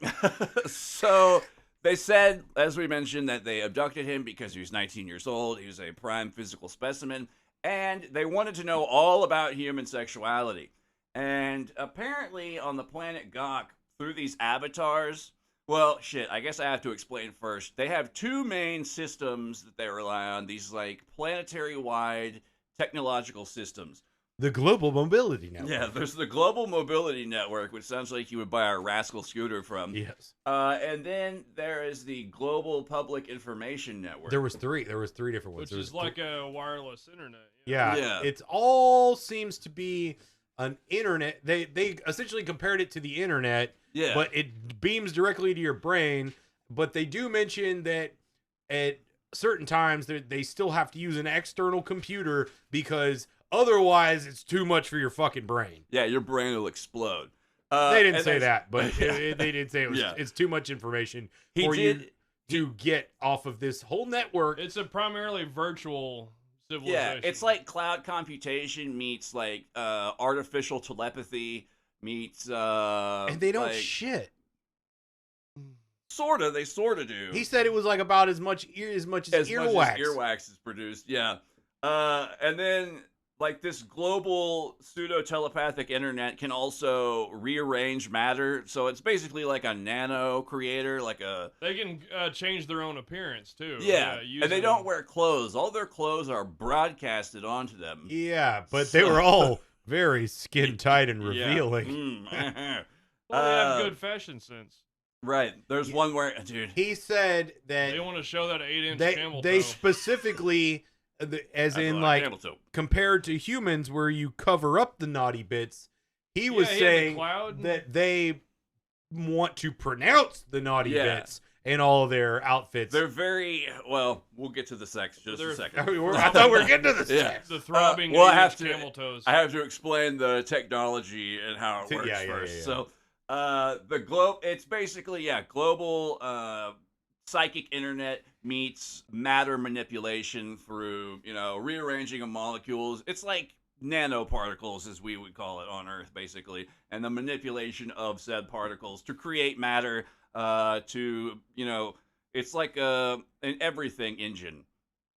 So... They said, as we mentioned, that they abducted him because he was 19 years old. He was a prime physical specimen. And they wanted to know all about human sexuality. And apparently on the planet Gok, through these avatars, Well, shit, I guess I have to explain first. They have two main systems that they rely on, these like planetary-wide technological systems. The Global Mobility Network. Yeah, there's the Global Mobility Network, which sounds like you would buy a Rascal scooter from. Yes. And then there is the Global Public Information Network. There was three different ones. Which There was is like a wireless internet. Yeah. Yeah. It all seems to be an internet. They essentially compared it to the internet. Yeah. But it beams directly to your brain. But they do mention that at certain times they still have to use an external computer because otherwise it's too much for your fucking brain. Yeah, your brain will explode. They didn't say that, but Yeah. they did say it's too much information for you to get off of this whole network. It's a primarily virtual civilization. Yeah, it's like cloud computation meets like artificial telepathy meets And they don't like, shit. they sorta do. He said it was like about as much as much earwax. as earwax is produced, yeah. And then like this global pseudo telepathic internet can also rearrange matter, so it's basically like a nano creator, like a They can change their own appearance too. yeah. And they don't using- wear clothes. All their clothes are broadcasted onto them. Yeah, but they were all very skin tight and Yeah. revealing. Well, they have good fashion sense. Right. There's one where, dude. He said that They want to show that 8-inch camel they toe. specifically, as in like compared to humans, where you cover up the naughty bits. He was he had the saying cloud. that they want to pronounce the naughty Yeah. bits in all of their outfits. They're very well. We'll get to the sex just a second. I thought we were getting to the Yeah. sex. The throbbing well, I have 8-inch to- camel toes. I have to explain the technology and how it works Yeah, first. yeah. So, the globe. It's basically global psychic internet meets matter manipulation through rearranging of molecules. It's like nanoparticles, as we would call it on Earth, basically, and the manipulation of said particles to create matter. It's like an everything engine.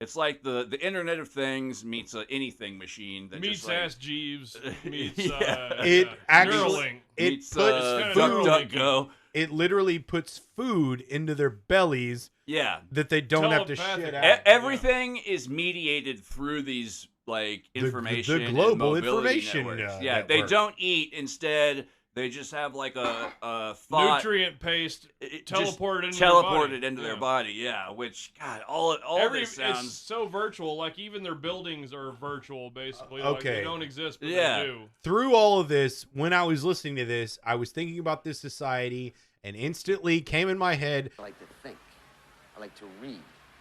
It's like the Internet of Things meets an anything machine that meets just like, Ask Jeeves. Meets Yeah. It actually- Neuralink. It meets puts kinda food. DuckDuckGo. It literally puts food into their bellies Yeah. that they don't have to Telepathic. shit E- out. Everything is mediated through these like information, the and global mobility information, networks. network. They don't eat. Instead, they just have like a thought Nutrient paste it teleported just into their body. teleported into their Yeah. body. Yeah, which God, all of this It's sounds. so virtual. Like even their buildings are virtual, basically. Like Okay. they don't exist, but Yeah. they do. Through all of this, when I was listening to this, I was thinking about this society and instantly came in my head, I like to think. I like to read.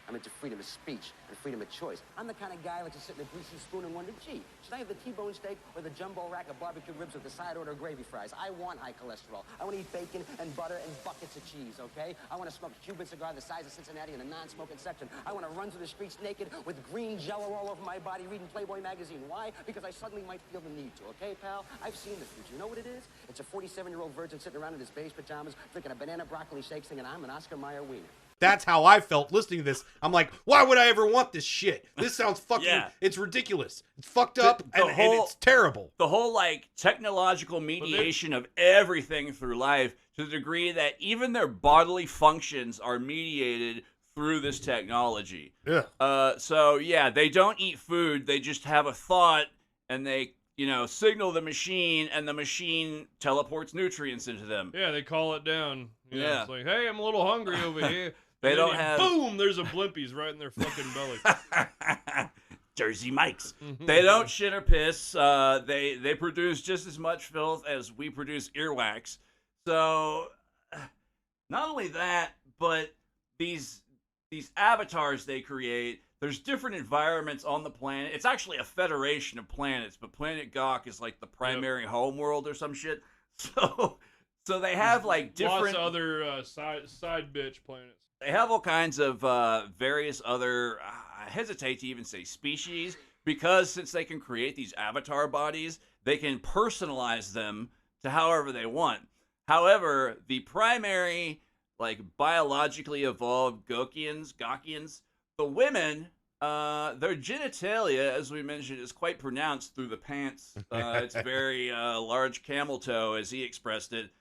I'm into freedom of speech and freedom of choice. I'm the kind of guy who likes to sit in a greasy spoon and wonder, gee, should I have the T-bone steak or the jumbo rack of barbecue ribs with the side order of gravy fries? I want high cholesterol. I want to eat bacon and butter and buckets of cheese, okay? I want to smoke a Cuban cigar the size of Cincinnati in a non-smoking section. I want to run through the streets naked with green jello all over my body reading Playboy magazine. Why? Because I suddenly might feel the need to, okay, pal? I've seen the future. You know what it is? It's a 47-year-old virgin sitting around in his beige pajamas drinking a banana broccoli shake singing, I'm an Oscar Mayer wiener. that's how I felt listening to this. I'm like, why would I ever want this shit? This sounds fucking, Yeah. it's ridiculous. It's fucked up The and whole- it's terrible. The whole like technological mediation of everything through life to the degree that even their bodily functions are mediated through this technology. Yeah. So yeah, they don't eat food. They just have a thought and they, signal the machine and the machine teleports nutrients into them. Yeah, they call it down. Yeah. It's like, hey, I'm a little hungry over here. They And don't then have- Boom! There's a Blimpies right in their fucking belly. Jersey Mikes. They don't shit or piss. They produce just as much filth as we produce earwax. So, not only that, but these avatars they create. There's different environments on the planet. It's actually a federation of planets, but Planet Gawk is like the primary home world or some shit. So they have like different. Lots of other side bitch planets. They have all kinds of various other, I hesitate to even say species, because since they can create these avatar bodies, they can personalize them to however they want. However, the primary, like, biologically evolved Gokians, the women, their genitalia, as we mentioned, is quite pronounced through the pants. It's very large camel toe, as he expressed it.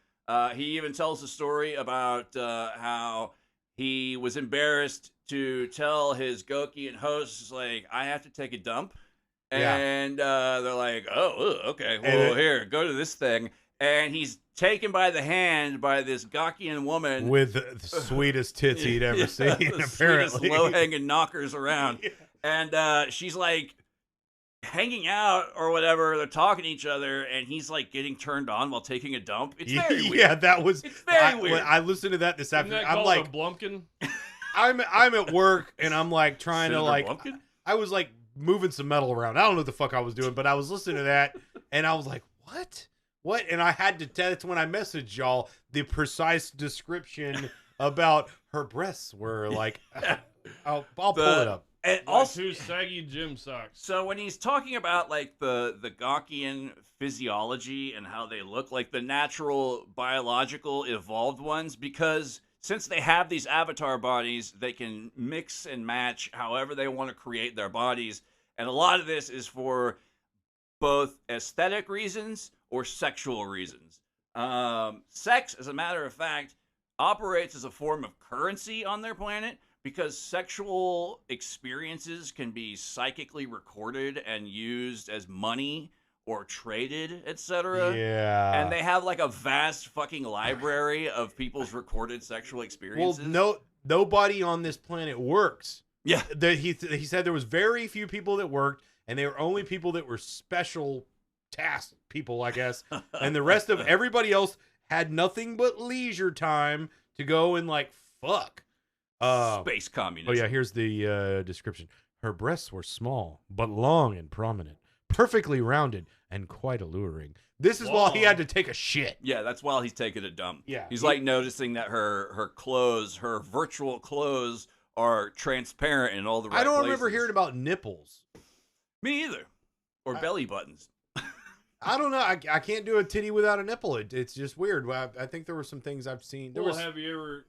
He even tells a story about how he was embarrassed to tell his Gokian hosts, like, I have to take a dump. Yeah. And they're like, oh, okay, well, here, go to this thing. And he's taken by the hand by this Gokian woman. With the sweetest tits he'd ever seen, the apparently. sweetest low-hanging knockers around. Yeah. And she's like hanging out or whatever. They're talking to each other, and he's like getting turned on while taking a dump. It's very weird. Yeah, that was. It's very weird. weird. When I listened to that this Isn't afternoon. that I'm called like, a Blumpkin? I'm at work, and I'm like trying to Senator like. Blumpkin? I was like moving some metal around. I don't know what the fuck I was doing, but I was listening to that, and I was like, what? What? And I had to tell. That's when I messaged y'all the precise description about her breasts were like. I'll pull it up. And Like also, two saggy gym socks. so when he's talking about like the Gawkian physiology and how they look, like the natural biological evolved ones, because since they have these avatar bodies, they can mix and match however they want to create their bodies, and a lot of this is for both aesthetic reasons or sexual reasons. Sex, as a matter of fact, operates as a form of currency on their planet, because sexual experiences can be psychically recorded and used as money or traded, etc. Yeah. And they have like a vast fucking library of people's recorded sexual Well, experiences. nobody on this planet works. Yeah. He said there was very few people that worked, and they were only people that were special task people, I guess. And the rest of everybody had nothing but leisure time to go and like fuck. Space communism. Oh yeah, here's the description. Her breasts were small, but long and prominent, perfectly rounded, and quite alluring. This is while he had to take a shit. Yeah, that's while he's taking a dump. Yeah. He's like noticing that her clothes, her virtual clothes, are transparent in all the right I don't places. remember hearing about nipples. Me either. Or belly buttons. I don't know. I can't do a titty without a nipple. It's just weird. I think there were some things I've seen. Well, have you ever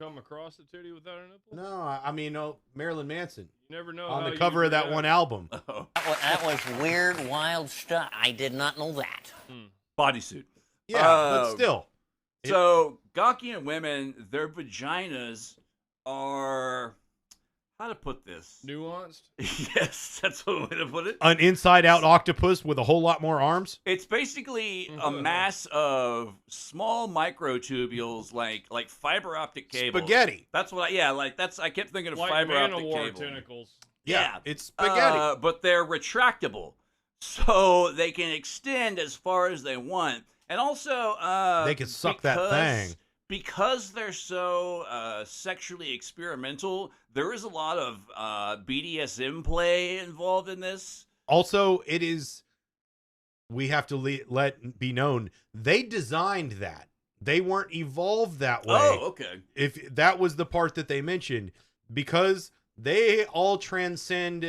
come across a titty without a nipple? No, I mean, Marilyn Manson You never know. on how the you cover of that react. one album. Oh. That was weird, wild stuff. I did not know that. Bodysuit. Yeah, but Um, still. So, Gawkian women, their vaginas are, how to put this? Nuanced. Yes, that's one way to put it. An inside-out octopus with a whole lot more arms. It's basically a mass of small microtubules, like fiber optic cables. Spaghetti. That's what I kept thinking of Like fiber optic man-o-war cable. tentacles. Yeah, it's spaghetti. But they're retractable, so they can extend as far as they want, and also They can suck that thing. Because they're so sexually experimental. There is a lot of BDSM play involved in this. Also, it is. We have to let be known they designed that. They weren't evolved that way. Oh, okay. If that was the part that they mentioned, because they all transcend.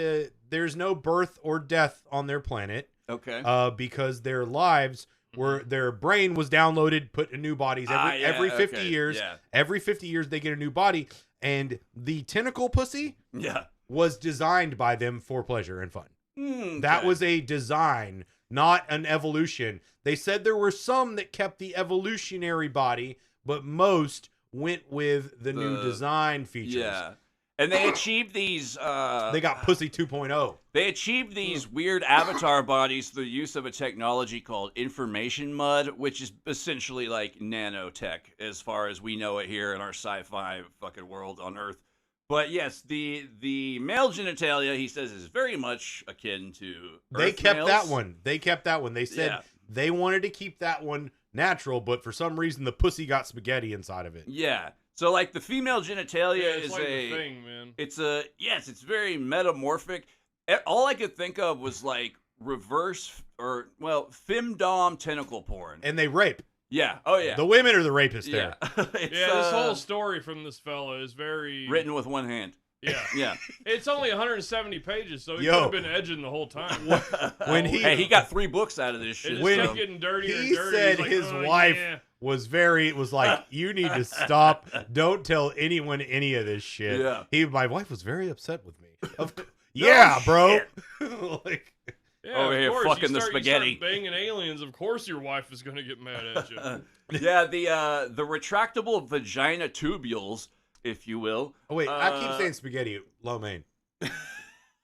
There's no birth or death on their planet. Okay. Because their lives were their brain was downloaded, put in new bodies every 50 okay, years. yeah. Every 50 years they get a new body, and the tentacle pussy Yeah. was designed by them for pleasure and fun. Mm, That okay. was a design, not an evolution. They said there were some that kept the evolutionary body, but most went with the new design features. Yeah. And they achieved these. They got pussy 2.0. They achieved these weird avatar bodies through the use of a technology called information mud, which is essentially like nanotech as far as we know it here in our sci-fi fucking world on Earth. But yes, the male genitalia, he says, is very much akin to They Earth kept males. that one. They kept that one. They said Yeah. they wanted to keep that one natural, but for some reason the pussy got spaghetti inside of it. Yeah. So like the female genitalia Yeah, it's is like a the thing, man. It's it's very metamorphic. All I could think of was like reverse or femdom tentacle porn. And they rape. Yeah. Oh yeah. The women are the rapists yeah. there. It's, Yeah, this whole story from this fella is very written with one hand. Yeah, Yeah. it's only 170 pages, so he Yo. could have been edging the whole time. When he got 3 books out of this It shit. just When kept getting dirtier and He dirtier. said He's like, his "Oh, wife yeah." was like, you need to stop. Don't tell anyone any of this shit. Yeah. My wife was very upset with me. Yeah, bro. Like, Yeah, over of here course, fucking the you start spaghetti. banging aliens. Of course, your wife is gonna get mad at you. Yeah, the retractable vagina tubules, if you will. Oh wait, I keep saying spaghetti, lo mein.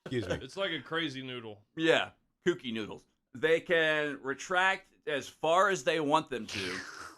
Excuse me. It's like a crazy noodle. Yeah, kooky noodles. They can retract as far as they want them to,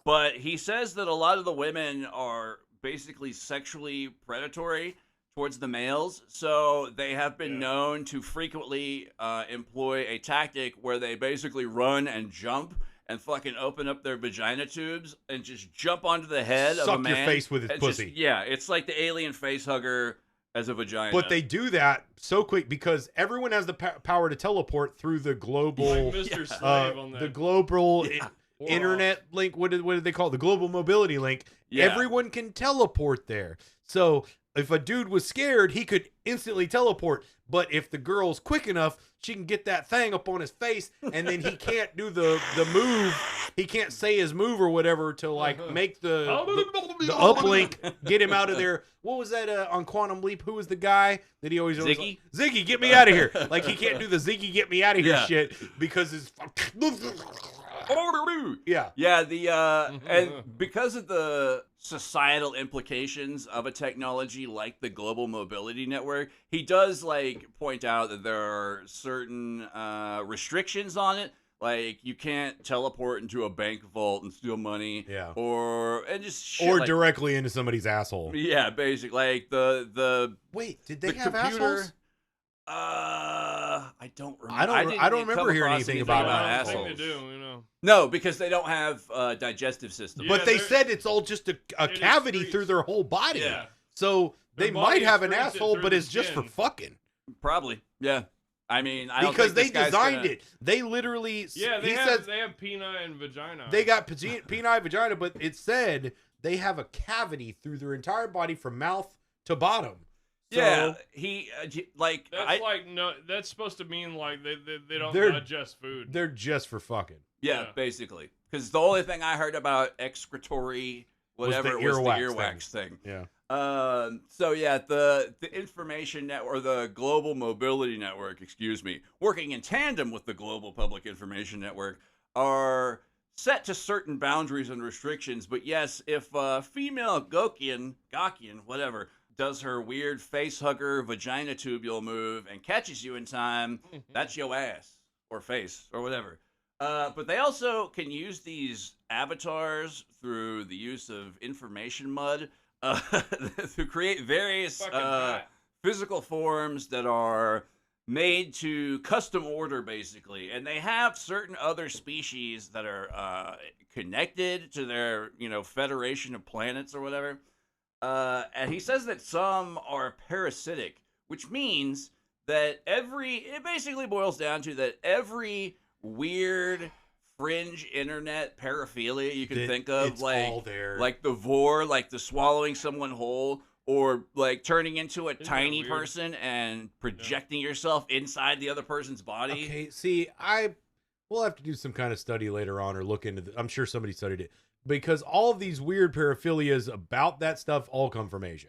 but he says that a lot of the women are basically sexually predatory towards the males, so they have been known to frequently employ a tactic where they basically run and jump and fucking open up their vagina tubes and just jump onto the head of a Suck man. your face with his and pussy. It's like the alien face hugger as a vagina. But they do that so quick because everyone has the power to teleport through the global, Like Mr. Slave on that. the global Or internet link. What did they call it? The global mobility link. Yeah. Everyone can teleport there. So if a dude was scared, he could instantly teleport. But if the girl's quick enough, she can get that thing up on his face, and then he can't do the move. He can't say his move or whatever to like make the uplink, get him out of there. What was that on Quantum Leap? Who was the guy that he always Ziggy? Ziggy, get me out of here! Like he can't do the Ziggy, get me out of here Yeah. shit because his yeah. Yeah, and because of the societal implications of a technology like the global mobility network, he does like point out that there are certain restrictions on it. Like you can't teleport into a bank vault and steal money. Yeah. Or just shit Or like, directly into somebody's asshole. yeah, basically like the Wait, did they the have computer. assholes? I don't remember. I don't remember hearing across anything I about don't assholes. think they do, you know. No, because they don't have digestive systems. Yeah, But they they're- said it's all just a it cavity excretes. through their whole body. Yeah. So Their they body might have an excretes it asshole, through but the it's just for skin. fucking. Probably, yeah. I mean, I don't Because think they this guy's designed gonna- it. They literally. Yeah, he they says have penile and vagina. they got penile vagina, but it said they have a cavity through their entire body from mouth to bottom. So Yeah, he like That's like no. That's supposed to mean like they don't They're- digest food. they're just for fucking. yeah, yeah. basically. Because the only thing I heard about excretory whatever was the earwax thing. Yeah. So yeah, the information network, or the global mobility network, excuse me, working in tandem with the global public information network, are set to certain boundaries and restrictions. But yes, if a female Gokian, whatever, does her weird face hugger vagina tubule move and catches you in time, that's your ass or face or whatever. But they also can use these avatars through the use of information mud to create various Fucking hot. physical forms that are made to custom order, basically. And they have certain other species that are connected to their, federation of planets or whatever. And he says that some are parasitic, which means that it basically boils down to that every weird fringe internet paraphilia you can think of, it's all there. like the vor, like the swallowing someone whole, or like turning into a Isn't that tiny weird? person and projecting yourself inside the other person's body. Okay, see, we'll have to do some kind of study later on or look into I'm sure somebody studied it. Because all of these weird paraphilias about that stuff all come from Asia.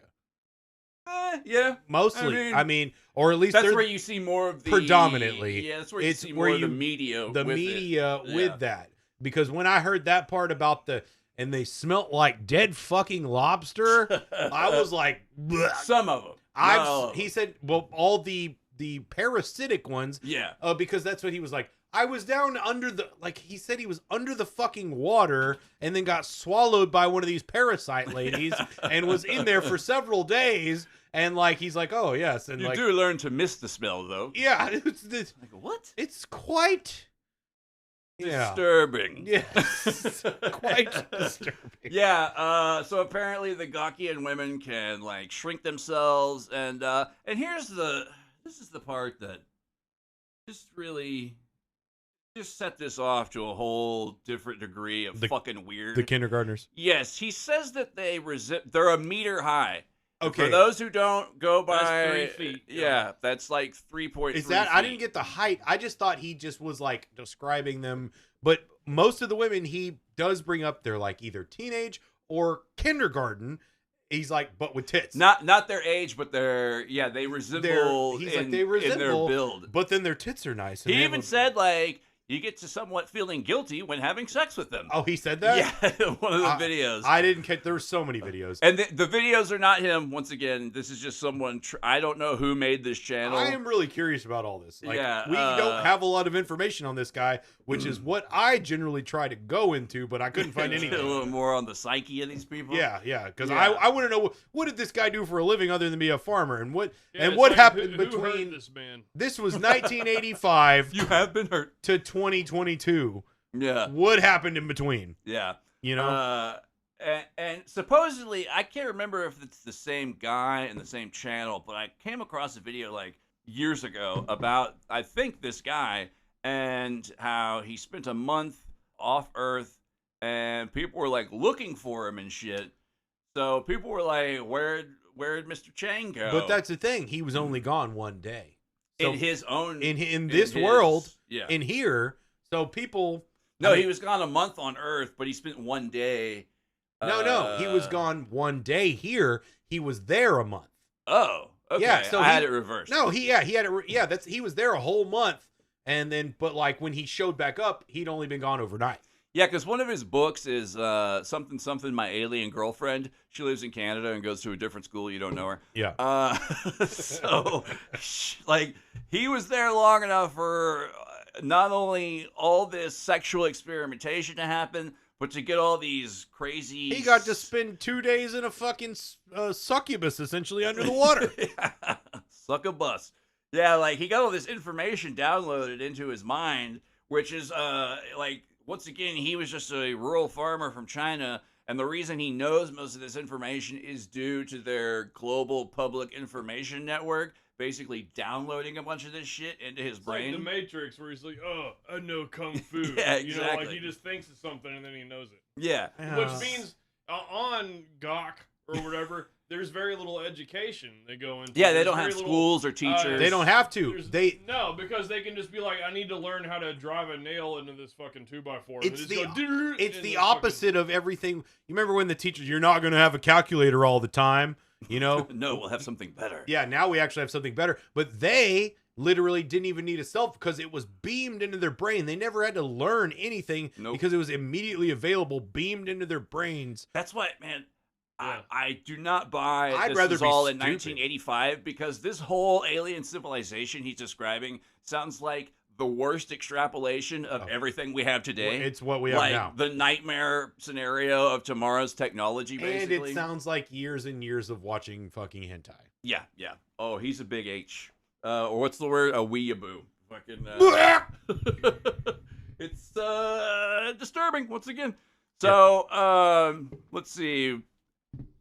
Yeah, Mostly. I mean, or at least that's they're where you see more of the predominantly. Yeah, that's where you it's see where more of you- the media. the with media it. with Yeah. that. Because when I heard that part about and they smelt like dead fucking lobster, I was like, bleh. Some of them. Not all of them. He said, well, all the parasitic ones, Yeah. because that's what he was like. I was down under he said he was under the fucking water and then got swallowed by one of these parasite ladies and was in there for several days. And he's like, oh yes. And You do learn to miss the smell, though. yeah, Like, what? it's quite Disturbing. Yes. Quite disturbing. Yeah, so apparently the Gakian women can shrink themselves, and this is the part that just really set this off to a whole different degree of fucking weird. The kindergartners. Yes, he says that they're a meter high. Okay. For those who don't go by, That's 3 feet. Yeah, that's 3.3 Is that? I didn't get the height. I just thought he just was describing them. But most of the women he does bring up, they're either teenage or kindergarten. he's like, but with tits. Not their age, but they resemble. He's in, like, they resemble in their build. but then their tits are nice. And He they have even a- said like you get to somewhat feeling guilty when having sex with them. Oh, he said that? Yeah, one of the videos. I didn't catch. There were so many videos. And the videos are not him. Once again, this is just someone. I don't know who made this channel. I am really curious about all this. Like, Yeah, we don't have a lot of information on this guy, which is what I generally try to go into, but I couldn't find Get anything. a little more on the psyche of these people. Yeah, because Yeah. I want to know what did this guy do for a living other than be a farmer, and what Yeah, it's what like, happened who hurt between this man? this was 1985 You have been hurt. to 2022. Yeah. What happened in between? Yeah. You know, And supposedly, I can't remember if it's the same guy and the same channel, but I came across a video like years ago about, I think, this guy and how he spent a month off Earth and people were like looking for him and shit. So people were like, where'd Mr. Chang go? but that's the thing. He was only gone one day. So in his own in this his- world, yeah. in here, so people. No, I mean, he was gone a month on Earth, but he spent one day. No, he was gone one day here. He was there a month. Oh, okay. Yeah, so I had it reversed. No, he had it. Yeah, he was there a whole month, and then but like when he showed back up, he'd only been gone overnight. Yeah, because one of his books is something. My Alien Girlfriend. She lives in Canada and goes to a different school. You don't know her. Yeah. So, like, he was there long enough for not only all this sexual experimentation to happen, but to get all these crazy. He got to spend 2 days in a fucking succubus, essentially under the water. Suck a bus. Yeah, like he got all this information downloaded into his mind, which is like. Once again, he was just a rural farmer from China, and the reason he knows most of this information is due to their global public information network basically downloading a bunch of this shit into his It's like brain. the Matrix, where he's like, "Oh, I know kung fu." Yeah, You know, like exactly. he just thinks of something and then he knows it. Yeah. Which means on GOK or whatever, there's very little education they go into. Yeah, they There's don't very have little, schools or teachers. They don't have to. there's- no, because they can just be like, I need to learn how to drive a nail into this fucking 2x4. And It's just the go, "Drrrr," it's and the then fucking- opposite of everything. You remember when the teachers, you're not going to have a calculator all the time, you know? No, we'll have something better. Yeah, now we actually have something better. But they literally didn't even need a cell phone because it was beamed into their brain. They never had to learn anything Nope. because it was immediately available, beamed into their brains. That's what, man. Yeah. I do not buy I'd this rather is be all in stupid. 1985 because this whole alien civilization he's describing sounds like the worst extrapolation of everything we have today. It's what we have like now. the nightmare scenario of tomorrow's technology, basically. And it sounds like years and years of watching fucking hentai. Yeah. Oh, he's a big H. Or what's the word? A weeaboo. Fucking. It's disturbing once again. So let's see.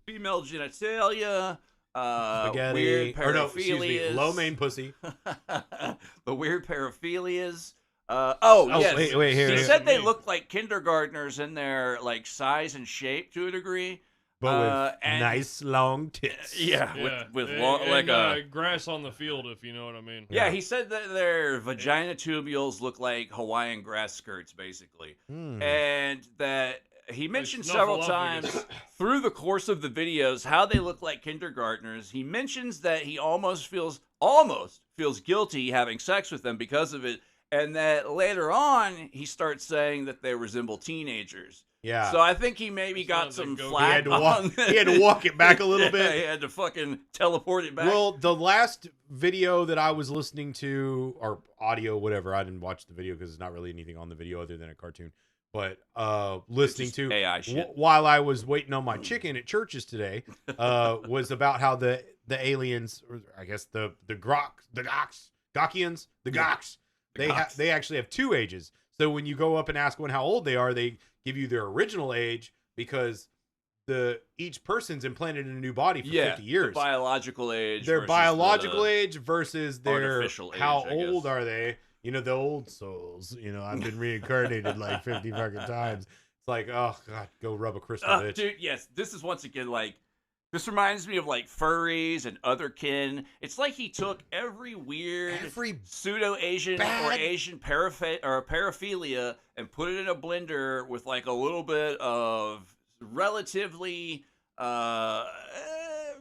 Female genitalia. Spaghetti. Weird Or no, excuse me, paraphilias. low main pussy. The weird paraphilias. Yes. wait, here. He here. said they looked like kindergartners in their like size and shape to a degree. But with and- nice long tits. Yeah, Yeah. with And- long, like and, a. grass on the field, if you know what I mean. Yeah, he said that their vagina tubules look like Hawaiian grass skirts, basically. Hmm. And that he mentioned snuffle several up, I guess. times through the course of the videos how they look like kindergartners. He mentions that he almost feels guilty having sex with them because of it, and that later on he starts saying that they resemble teenagers. Yeah. So I think he maybe That got sounds like some go- he flack had to walk. on He had to walk it back a little Yeah, bit. he had to fucking teleport it back. Well, the last video that I was listening to, or audio, whatever, I didn't watch the video because there's not really anything on the video other than a cartoon. But listening just to AI shit. while I was waiting on my chicken at churches today, was about how the aliens, or I guess the Gokians, they actually have two ages. So when you go up and ask one how old they are, they give you their original age because each person's implanted in a new body for 50 years. The biological age. Their versus biological the- age versus their artificial age, how I guess. old are they? You know, the old souls. You know, I've been reincarnated like 50 fucking times. It's like, oh god, go rub a crystal bitch. Dude, yes, this is once again like this reminds me of like furries and other kin. It's like he took every weird Every pseudo Asian or bad- Asian paraphilia and put it in a blender with like a little bit of relatively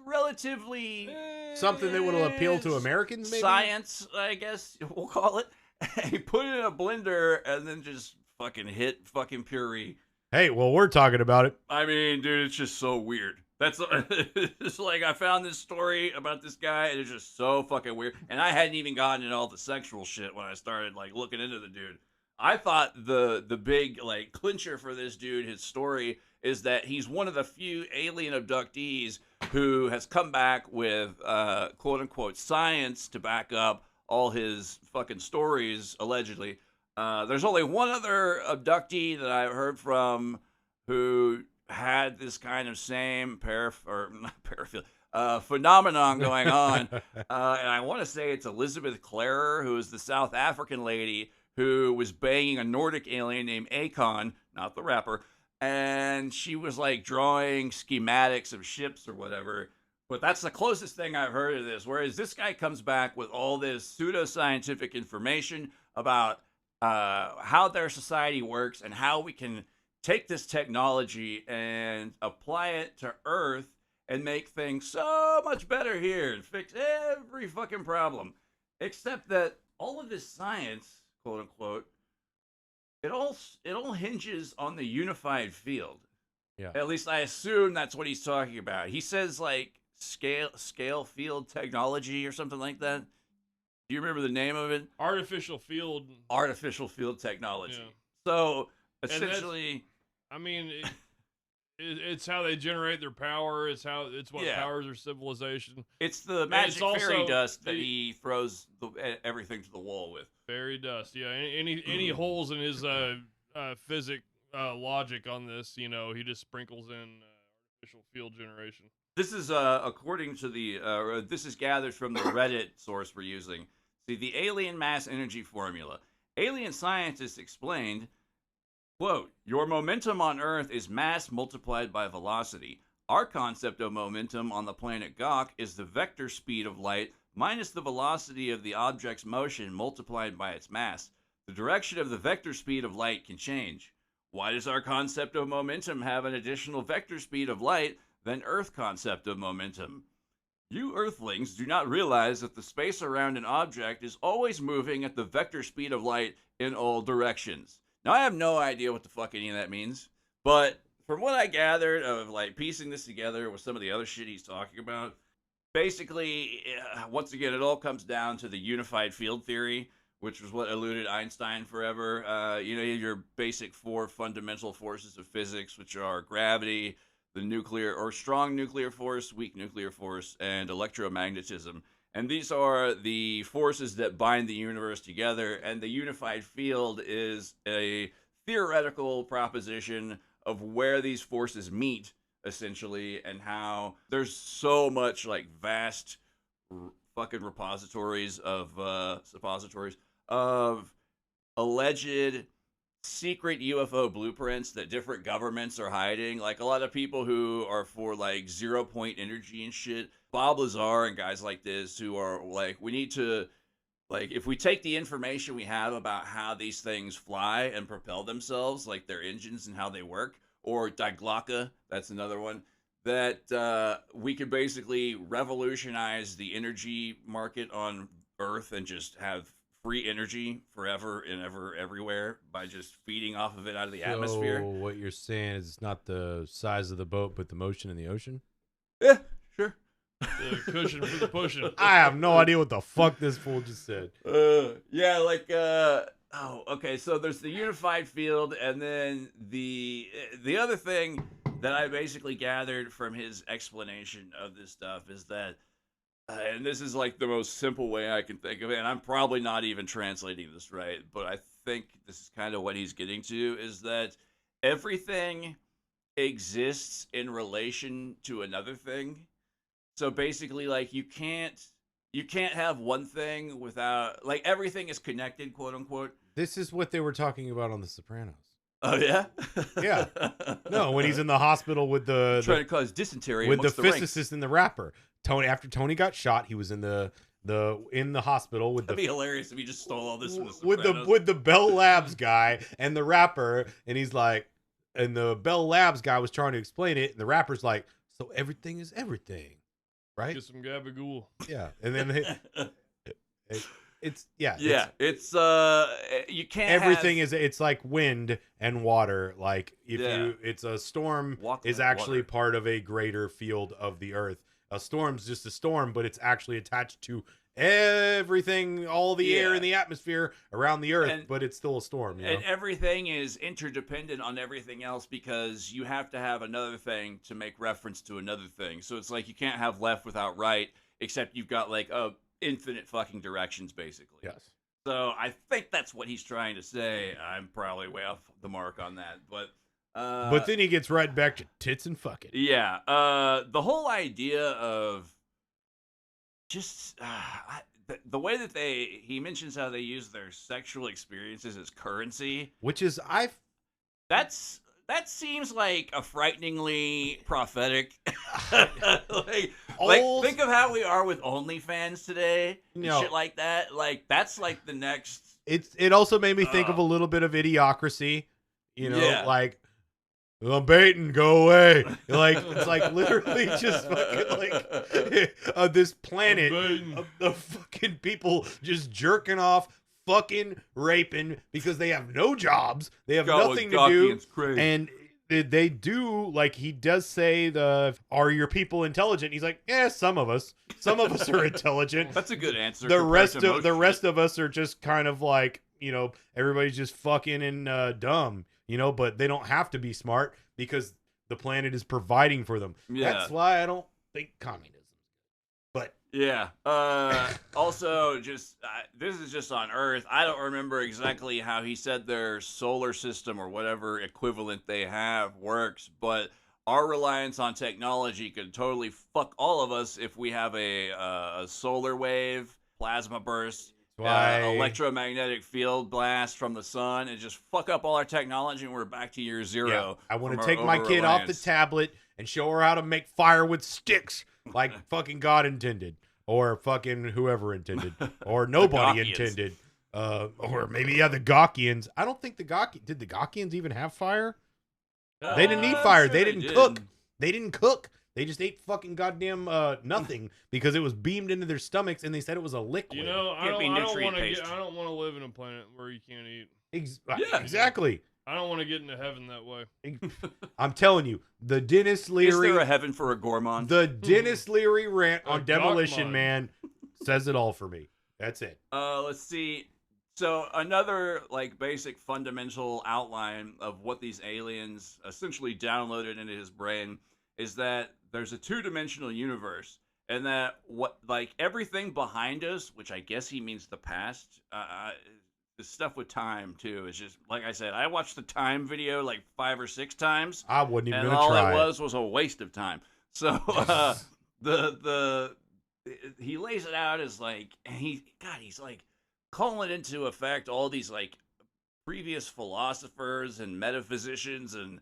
relatively Something that would appeal to Americans, maybe? science, I guess we'll call it. He put it in a blender and then just fucking hit fucking puree. Hey, well, we're talking about it. I mean, dude, it's just so weird. That's it's like I found this story about this guy, and it's just so fucking weird. And I hadn't even gotten into all the sexual shit when I started like looking into the dude. I thought the big like clincher for this dude, his story, is that he's one of the few alien abductees who has come back with quote unquote science to back up all his fucking stories, allegedly. There's only one other abductee that I've heard from who had this kind of same phenomenon going on. And I want to say it's Elizabeth Clarer, who is the South African lady who was banging a Nordic alien named Akon, not the rapper. And she was like drawing schematics of ships or whatever. But that's the closest thing I've heard of this. Whereas this guy comes back with all this pseudoscientific information about how their society works and how we can take this technology and apply it to Earth and make things so much better here and fix every fucking problem. Except that all of this science, quote unquote, it all hinges on the unified field. Yeah. At least I assume that's what he's talking about. He says like scale field technology or something like that. Do you remember the name of it? Artificial field Technology. Yeah. So essentially, I mean, it's how they generate their power. It's what powers their civilization. It's the magic fairy dust that he throws everything to the wall with. Fairy dust, yeah. Any holes in his logic on this, he just sprinkles in artificial field generation. This is according to the this is gathered from the Reddit source we're using. See, the alien mass energy formula. Alien scientists explained, quote, your momentum on Earth is mass multiplied by velocity. Our concept of momentum on the planet Gok is the vector speed of light minus the velocity of the object's motion multiplied by its mass. The direction of the vector speed of light can change. Why does our concept of momentum have an additional vector speed of light than Earth concept of momentum? You Earthlings do not realize that the space around an object is always moving at the vector speed of light in all directions. Now, I have no idea what the fuck any of that means, but from what I gathered of like piecing this together with some of the other shit he's talking about, basically, once again, it all comes down to the unified field theory, which was what eluded Einstein forever. Your basic four fundamental forces of physics, which are gravity, the nuclear or strong nuclear force, weak nuclear force, and electromagnetism. And these are the forces that bind the universe together, and the unified field is a theoretical proposition of where these forces meet, essentially, and how there's so much like vast fucking repositories of alleged secret UFO blueprints that different governments are hiding. Like a lot of people who are for like 0 point energy and shit, Bob Lazar and guys like this who are like, we need to, like, if we take the information we have about how these things fly and propel themselves, like their engines and how they work, or Die Glocke, that's another one, that we could basically revolutionize the energy market on Earth and just have free energy forever and ever everywhere by just feeding off of it out of the atmosphere. So what you're saying is it's not the size of the boat, but the motion in the ocean? Yeah, sure. The cushion for the pushing. I have no idea what the fuck this fool just said. Okay, so there's the unified field, and then the other thing that I basically gathered from his explanation of this stuff is that, and this is like the most simple way I can think of it, and I'm probably not even translating this right, but I think this is kind of what he's getting to, is that everything exists in relation to another thing. So basically, like, you can't have one thing without, like, everything is connected, quote unquote. This is what they were talking about on The Sopranos. Oh yeah, yeah. No, when he's in the hospital with trying to cause dysentery with the physicist ranks. and the rapper. After Tony got shot, he was in the hospital with That'd be hilarious if he just stole all this from The Sopranos. with the Bell Labs guy and the rapper, and he's like, and the Bell Labs guy was trying to explain it, and the rapper's like, so everything is everything, right? Get some gabagool. Yeah, and then it's it's you can't everything have, it's like wind and water. Like if it's a storm Walk is like actually water. part of a greater field of the earth. A storm's just a storm, but it's actually attached to everything, all the air in the atmosphere around the earth, but it's still a storm. You know? And everything is interdependent on everything else because you have to have another thing to make reference to another thing. So it's like you can't have left without right, except you've got like infinite fucking directions, basically. Yes. So I think that's what he's trying to say. I'm probably way off the mark on that, but then he gets right back to tits and fucking. Yeah. The whole idea of just the way that he mentions how they use their sexual experiences as currency, which is that seems like a frighteningly prophetic. like think of how we are with OnlyFans today and shit like that. Like that's like the next. It also made me think of a little bit of Idiocracy, you know, like. I'm baiting, go away. Like it's like literally just fucking like this planet of fucking people just jerking off, fucking raping because they have no jobs, they have nothing to do, and they do like he does say are your people intelligent? He's like, yeah, some of us are intelligent. That's a good answer. The rest of us are just kind of like, you know, everybody's just fucking and dumb. You know, but they don't have to be smart because the planet is providing for them. Yeah. That's why I don't think communism. But yeah. Also, just this is just on Earth. I don't remember exactly how he said their solar system or whatever equivalent they have works, but our reliance on technology could totally fuck all of us if we have a solar wave, plasma burst. Electromagnetic field blast from the sun and just fuck up all our technology and we're back to year zero. Yeah. I want to take my kid off the tablet and show her how to make fire with sticks like fucking God intended or fucking whoever intended or nobody intended. Or maybe, the Gawkians. I don't think did the Gawkians even have fire? They didn't need fire. They didn't cook. They didn't cook. They just ate fucking goddamn nothing because it was beamed into their stomachs, and they said it was a liquid. You know, I don't want to live in a planet where you can't eat. Exactly. I don't want to get into heaven that way. I'm telling you, the Dennis Leary. Is there a heaven for a gourmand? The Dennis Leary rant on Demolition Man says it all for me. That's it. Let's see. So another like basic fundamental outline of what these aliens essentially downloaded into his brain is that there's a two-dimensional universe, and that everything behind us, which I guess he means the past, the stuff with time too is just like I said. I watched the time video like 5 or 6 times. I wouldn't even try. And all it was a waste of time. So he lays it out as like, and he's like calling into effect all these like previous philosophers and metaphysicians and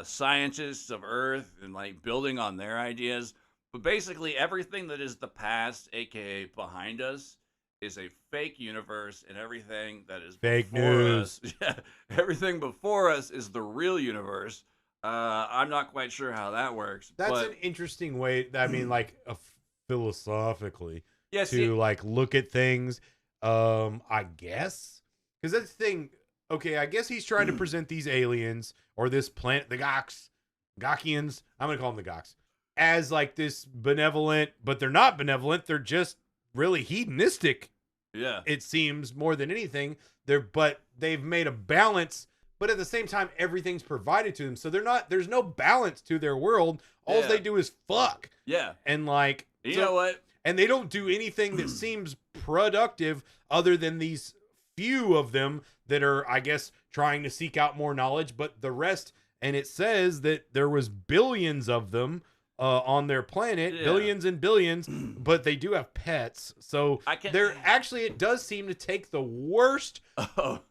scientists of Earth and like building on their ideas. But basically everything that is the past, aka behind us, is a fake universe, and everything that is fake before news. Everything before us is the real universe. I'm not quite sure how that works. That's an interesting way. I mean, like philosophically, yes, like look at things. I guess because that's the thing. Okay, I guess he's trying to present these aliens or this planet, the Gawkians. I'm gonna call them the Goks, as like this benevolent, but they're not benevolent. They're just really hedonistic. Yeah, it seems more than anything. But they've made a balance. But at the same time, everything's provided to them, so there's no balance to their world. All they do is fuck. Yeah, and like you know what? And they don't do anything that seems productive other than these few of them that are, I guess, trying to seek out more knowledge. But the rest, and it says that there was billions of them on their planet, billions and billions, but they do have pets. So it does seem to take the worst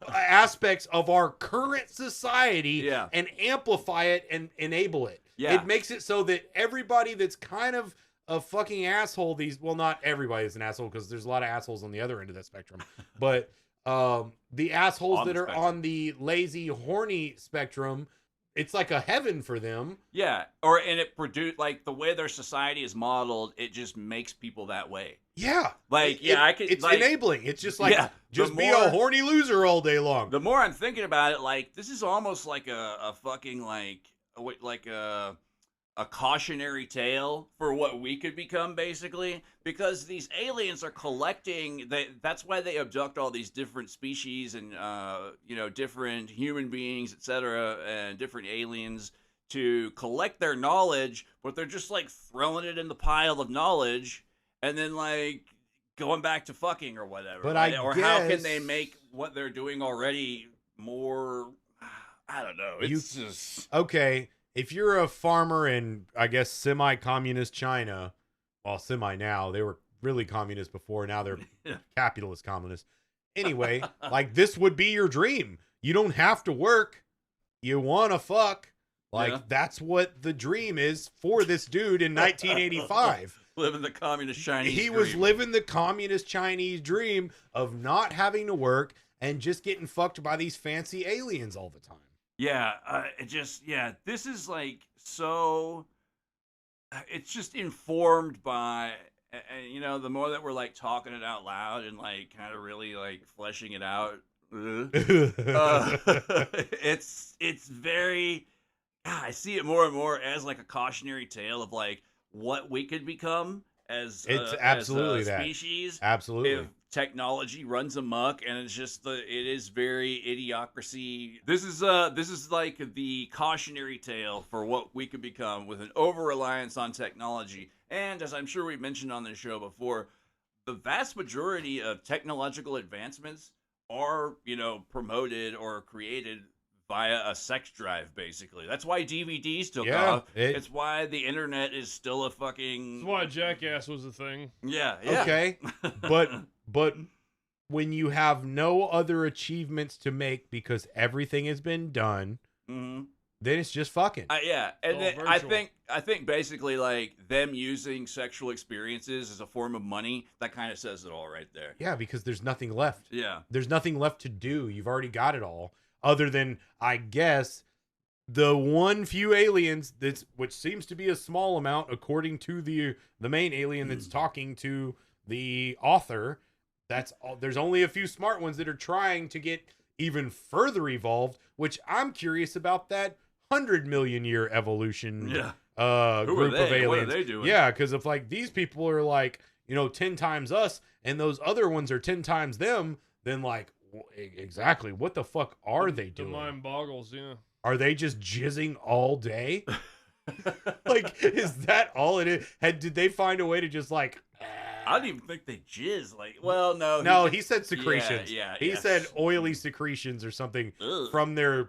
aspects of our current society and amplify it and enable it. Yeah. It makes it so that everybody that's kind of a fucking asshole, not everybody is an asshole because there's a lot of assholes on the other end of that spectrum, but the assholes that are on the lazy, horny spectrum, it's like a heaven for them. Yeah, and it produced like the way their society is modeled. It just makes people that way. Yeah, Like I could. It's like, enabling. It's just like just be more, a horny loser all day long. The more I'm thinking about it, like this is almost like a fucking like a cautionary tale for what we could become, basically, because these aliens are collecting. That's why they abduct all these different species and different human beings, etc., and different aliens to collect their knowledge. But they're just like throwing it in the pile of knowledge and then like going back to fucking or whatever. But right? I or guess, how can they make what they're doing already more? I don't know. It's just okay. If you're a farmer in, I guess, semi-communist China, well, semi now, they were really communist before. Now they're capitalist communist. Anyway, like this would be your dream. You don't have to work. You want to fuck. Like that's what the dream is for this dude in 1985. Living the communist Chinese He dream. was living the communist Chinese dream of not having to work and just getting fucked by these fancy aliens all the time. Yeah, this is like so. It's just informed by, the more that we're like talking it out loud and like kind of really like fleshing it out. It's very. I see it more and more as like a cautionary tale of like what we could become as absolutely as a species. Absolutely. If technology runs amok, and it's just it is very idiocracy. This is like the cautionary tale for what we could become with an over-reliance on technology. And as I'm sure we've mentioned on this show before, the vast majority of technological advancements are, promoted or created via a sex drive, basically. That's why DVDs took off. It's why the internet is still a fucking... That's why Jackass was a thing. Yeah. Okay, but when you have no other achievements to make because everything has been done, then it's just fucking. And then I think basically like them using sexual experiences as a form of money, that kind of says it all right there. Yeah, because there's nothing left. Yeah. There's nothing left to do. You've already got it all. Other than, I guess, the one few aliens, which seems to be a small amount, according to the main alien that's talking to the author. That's all. There's only a few smart ones that are trying to get even further evolved, which I'm curious about that 100 million year evolution group of aliens. What are they doing? Yeah, because if like these people are like, 10 times us and those other ones are 10 times them, then like, exactly what the fuck are they doing? The mind boggles, yeah. Are they just jizzing all day? Like, is that all it is? Did they find a way to just like... I don't even think they jizz. Like, well, no. No, he said secretions. He yes. said oily secretions or something from their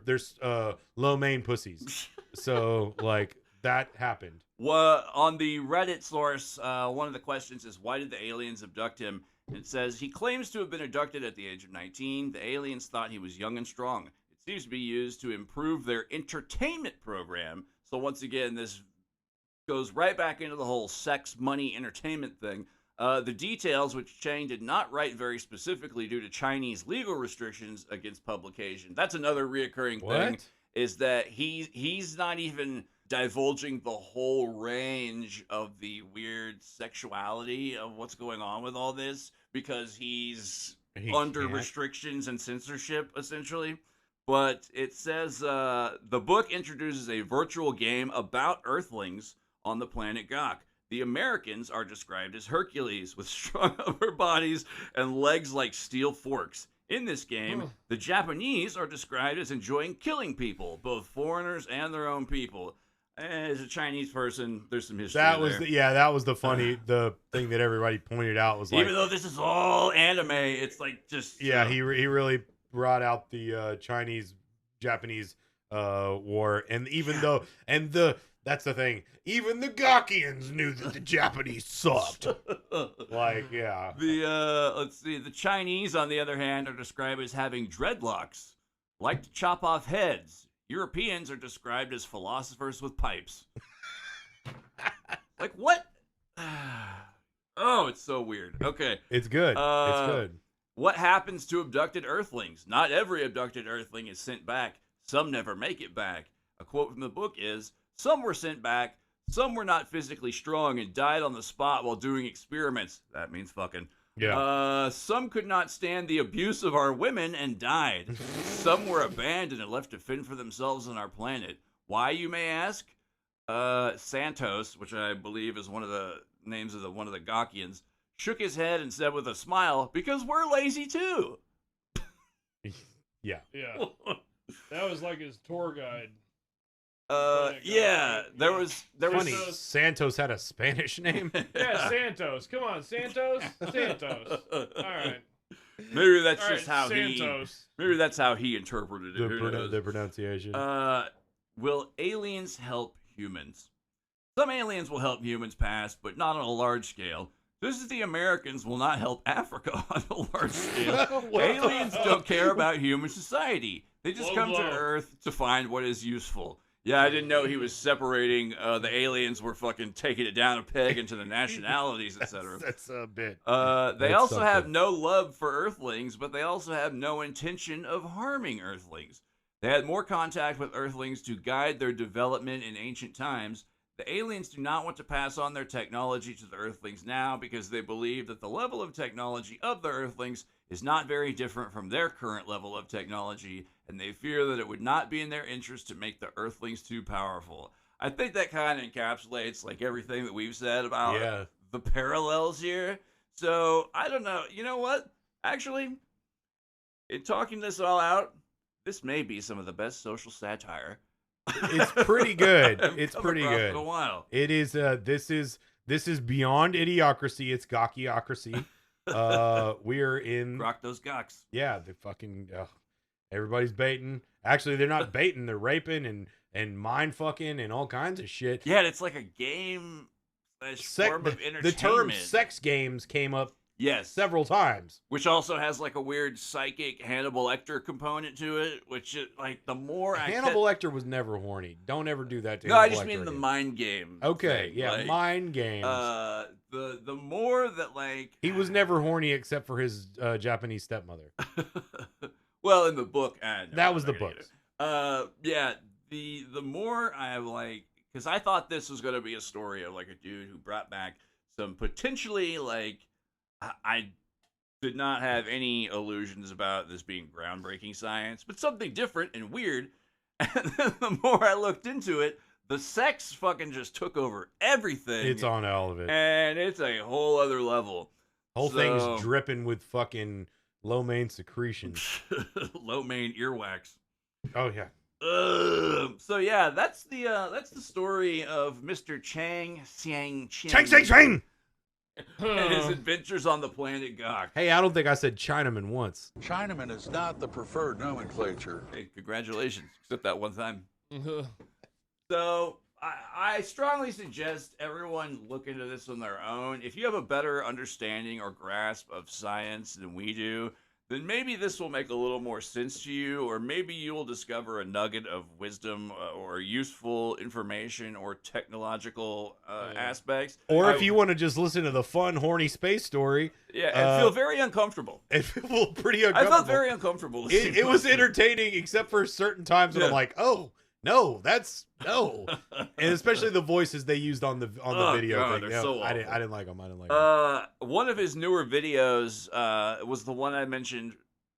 lo mein pussies. So, like, that happened. Well, on the Reddit source, one of the questions is, why did the aliens abduct him? It says, he claims to have been abducted at the age of 19. The aliens thought he was young and strong. It seems to be used to improve their entertainment program. So once again, this goes right back into the whole sex, money, entertainment thing. The details, which Chang did not write very specifically due to Chinese legal restrictions against publication. That's another reoccurring thing, is that he's not even divulging the whole range of the weird sexuality of what's going on with all this, because he's under restrictions and censorship, essentially. But it says the book introduces a virtual game about Earthlings on the planet Gok. The Americans are described as Hercules with strong upper bodies and legs like steel forks. In this game, the Japanese are described as enjoying killing people, both foreigners and their own people. As a Chinese person, there's some history that was there. that was the thing that everybody pointed out was like, even though this is all anime, it's like just he really brought out the Chinese-Japanese war, and even though that's the thing, even the Gokians knew that the Japanese sucked. Like, yeah. Let's see, the Chinese, on the other hand, are described as having dreadlocks, like to chop off heads. Europeans are described as philosophers with pipes. Like, what? Oh, it's so weird. Okay. It's good. It's good. What happens to abducted Earthlings? Not every abducted Earthling is sent back. Some never make it back. A quote from the book is, "Some were sent back, some were not physically strong and died on the spot while doing experiments." That means fucking. Yeah. Some could not stand the abuse of our women and died. Some were abandoned and left to fend for themselves on our planet. Why, you may ask? Santos, which I believe is one of the names of one of the Gockians, shook his head and said with a smile, "Because we're lazy too." Yeah. Yeah. That was like his tour guide. Yeah, there was Funny, Santos had a Spanish name. Yeah, Santos. Come on, Santos. Santos. All right. Maybe that's All just right, how Santos. Maybe that's how he interpreted it. Who The knows? pronunciation. Will aliens help humans? Some aliens will help humans pass, but not on a large scale. Just as the Americans will not help Africa on a large scale. Aliens don't care about human society. They just come to Earth to find what is useful. Yeah, I didn't know he was separating the aliens were fucking taking it down a peg into the nationalities, etc. That's a bit. They also have no love for Earthlings, but they also have no intention of harming Earthlings. They had more contact with Earthlings to guide their development in ancient times. The aliens do not want to pass on their technology to the Earthlings now because they believe that the level of technology of the Earthlings is not very different from their current level of technology, and they fear that it would not be in their interest to make the Earthlings too powerful. I think that kind of encapsulates like everything that we've said about the parallels here. So, I don't know. You know what? Actually, in talking this all out, this may be some of the best social satire. It's pretty good. It's pretty good. In a while. It is. This is beyond idiocracy. It's gawkyocracy. We're in. Rock those gawks. Yeah, the fucking. Everybody's baiting. Actually, they're not baiting. They're raping and mind fucking and all kinds of shit. Yeah, it's like a game form of entertainment. The term sex games came up. Yes. Several times. Which also has like a weird psychic Hannibal Lecter component to it, which is like the more Hannibal Lecter was never horny. Don't ever do that to No, Hannibal I just Lecter mean the again. mind game. Okay, thing. yeah, like, mind games. The more that like he was never horny except for his Japanese stepmother. Well, in the book, no, that was the book. Yeah, the more I like, because I thought this was going to be a story of like a dude who brought back some potentially like. I did not have any illusions about this being groundbreaking science, but something different and weird. And then the more I looked into it, the sex fucking just took over everything. It's on all of it. And it's a whole other level. Whole thing's dripping with fucking lo mein secretions. Lo mein earwax. Oh, yeah. So yeah, that's the story of Mr. Chang Hsiang Chien. Chang Hsiang Chien! And his adventures on the planet Gok. Hey, I don't think I said Chinaman once. Chinaman is not the preferred nomenclature. Hey, congratulations, except that one time. So, I strongly suggest everyone look into this on their own. If you have a better understanding or grasp of science than we do, then maybe this will make a little more sense to you, or maybe you will discover a nugget of wisdom or useful information or technological aspects. Or if you want to just listen to the fun, horny space story. Yeah, and feel very uncomfortable. And feel pretty uncomfortable. I felt very uncomfortable. It was entertaining, except for certain times when I'm like, oh, no, that's no. And especially the voices they used on the video God, thing. they're so I awful. didn't like them. I didn't like them. One of his newer videos was the one I mentioned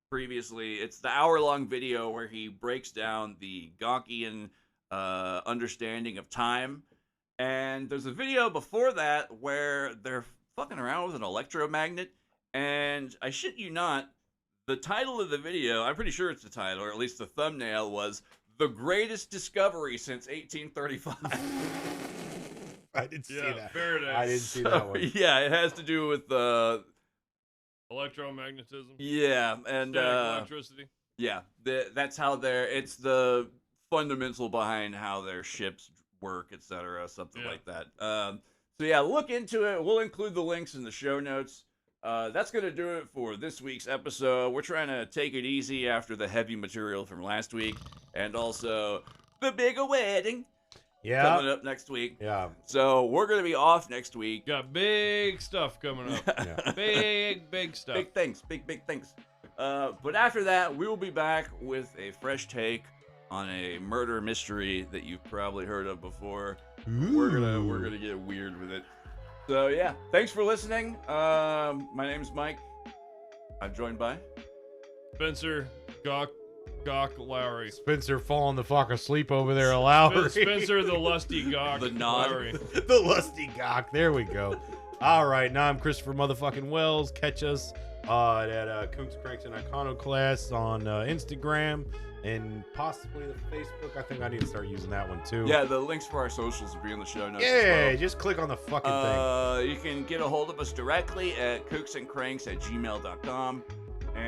previously. It's the hour-long video where he breaks down the Gockian understanding of time. And there's a video before that where they're fucking around with an electromagnet. And I shit you not, the title of the video, I'm pretty sure it's the title, or at least the thumbnail, was "The Greatest Discovery Since 1835. I didn't see that. Fair enough. I didn't see that one. Yeah, it has to do with Electromagnetism. yeah, and Static electricity. yeah, that's how it's the fundamental behind how their ships work, etc., something like that. So yeah, look into it. We'll include the links in the show notes. That's going to do it for this week's episode. We're trying to take it easy after the heavy material from last week, and also the bigger wedding coming up next week. Yeah. So we're going to be off next week. Got big stuff coming up. Yeah. Big stuff. Big things. But after that, we will be back with a fresh take on a murder mystery that you've probably heard of before. We're gonna get weird with it. So yeah, thanks for listening. My name's Mike. I'm joined by Spencer Gawk Lowry. Spencer falling the fuck asleep over there, Lowry. Spencer the lusty Gawk The nod. Lowry. The lusty gawk. There we go. All right, now I'm Christopher motherfucking Wells. Catch us at Kooks, Cranks, and Iconoclasts on Instagram and possibly the Facebook. I think I need to start using that one too. Yeah, the links for our socials will be in the show notes. Yeah, as well. just click on the fucking thing. You can get a hold of us directly at kooksandcranks@gmail.com.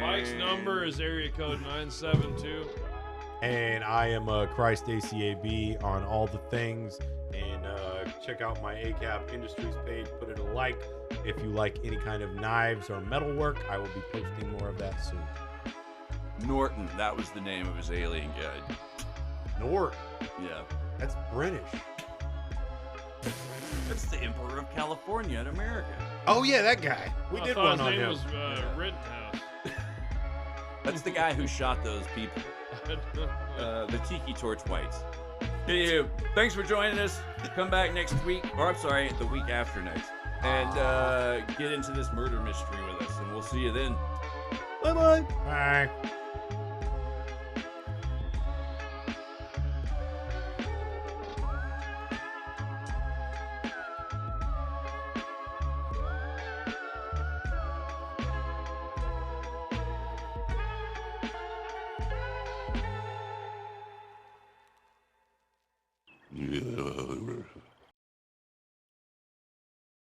Mike's number is area code 972. And I am Christ ACAB on all the things. And check out my ACAB Industries page. Put it a like. If you like any kind of knives or metalwork, I will be posting more of that soon. Norton, that was the name of his alien guide. Norton. Yeah. That's British. That's the Emperor of California in America. Oh, yeah, that guy. We I did thought one on his name him. was Rittenhouse. That's the guy who shot those people. The Tiki Torch Whites. Hey, thanks for joining us. Come back next week, or I'm sorry, the week after next, and get into this murder mystery with us, and we'll see you then. Bye-bye. Bye.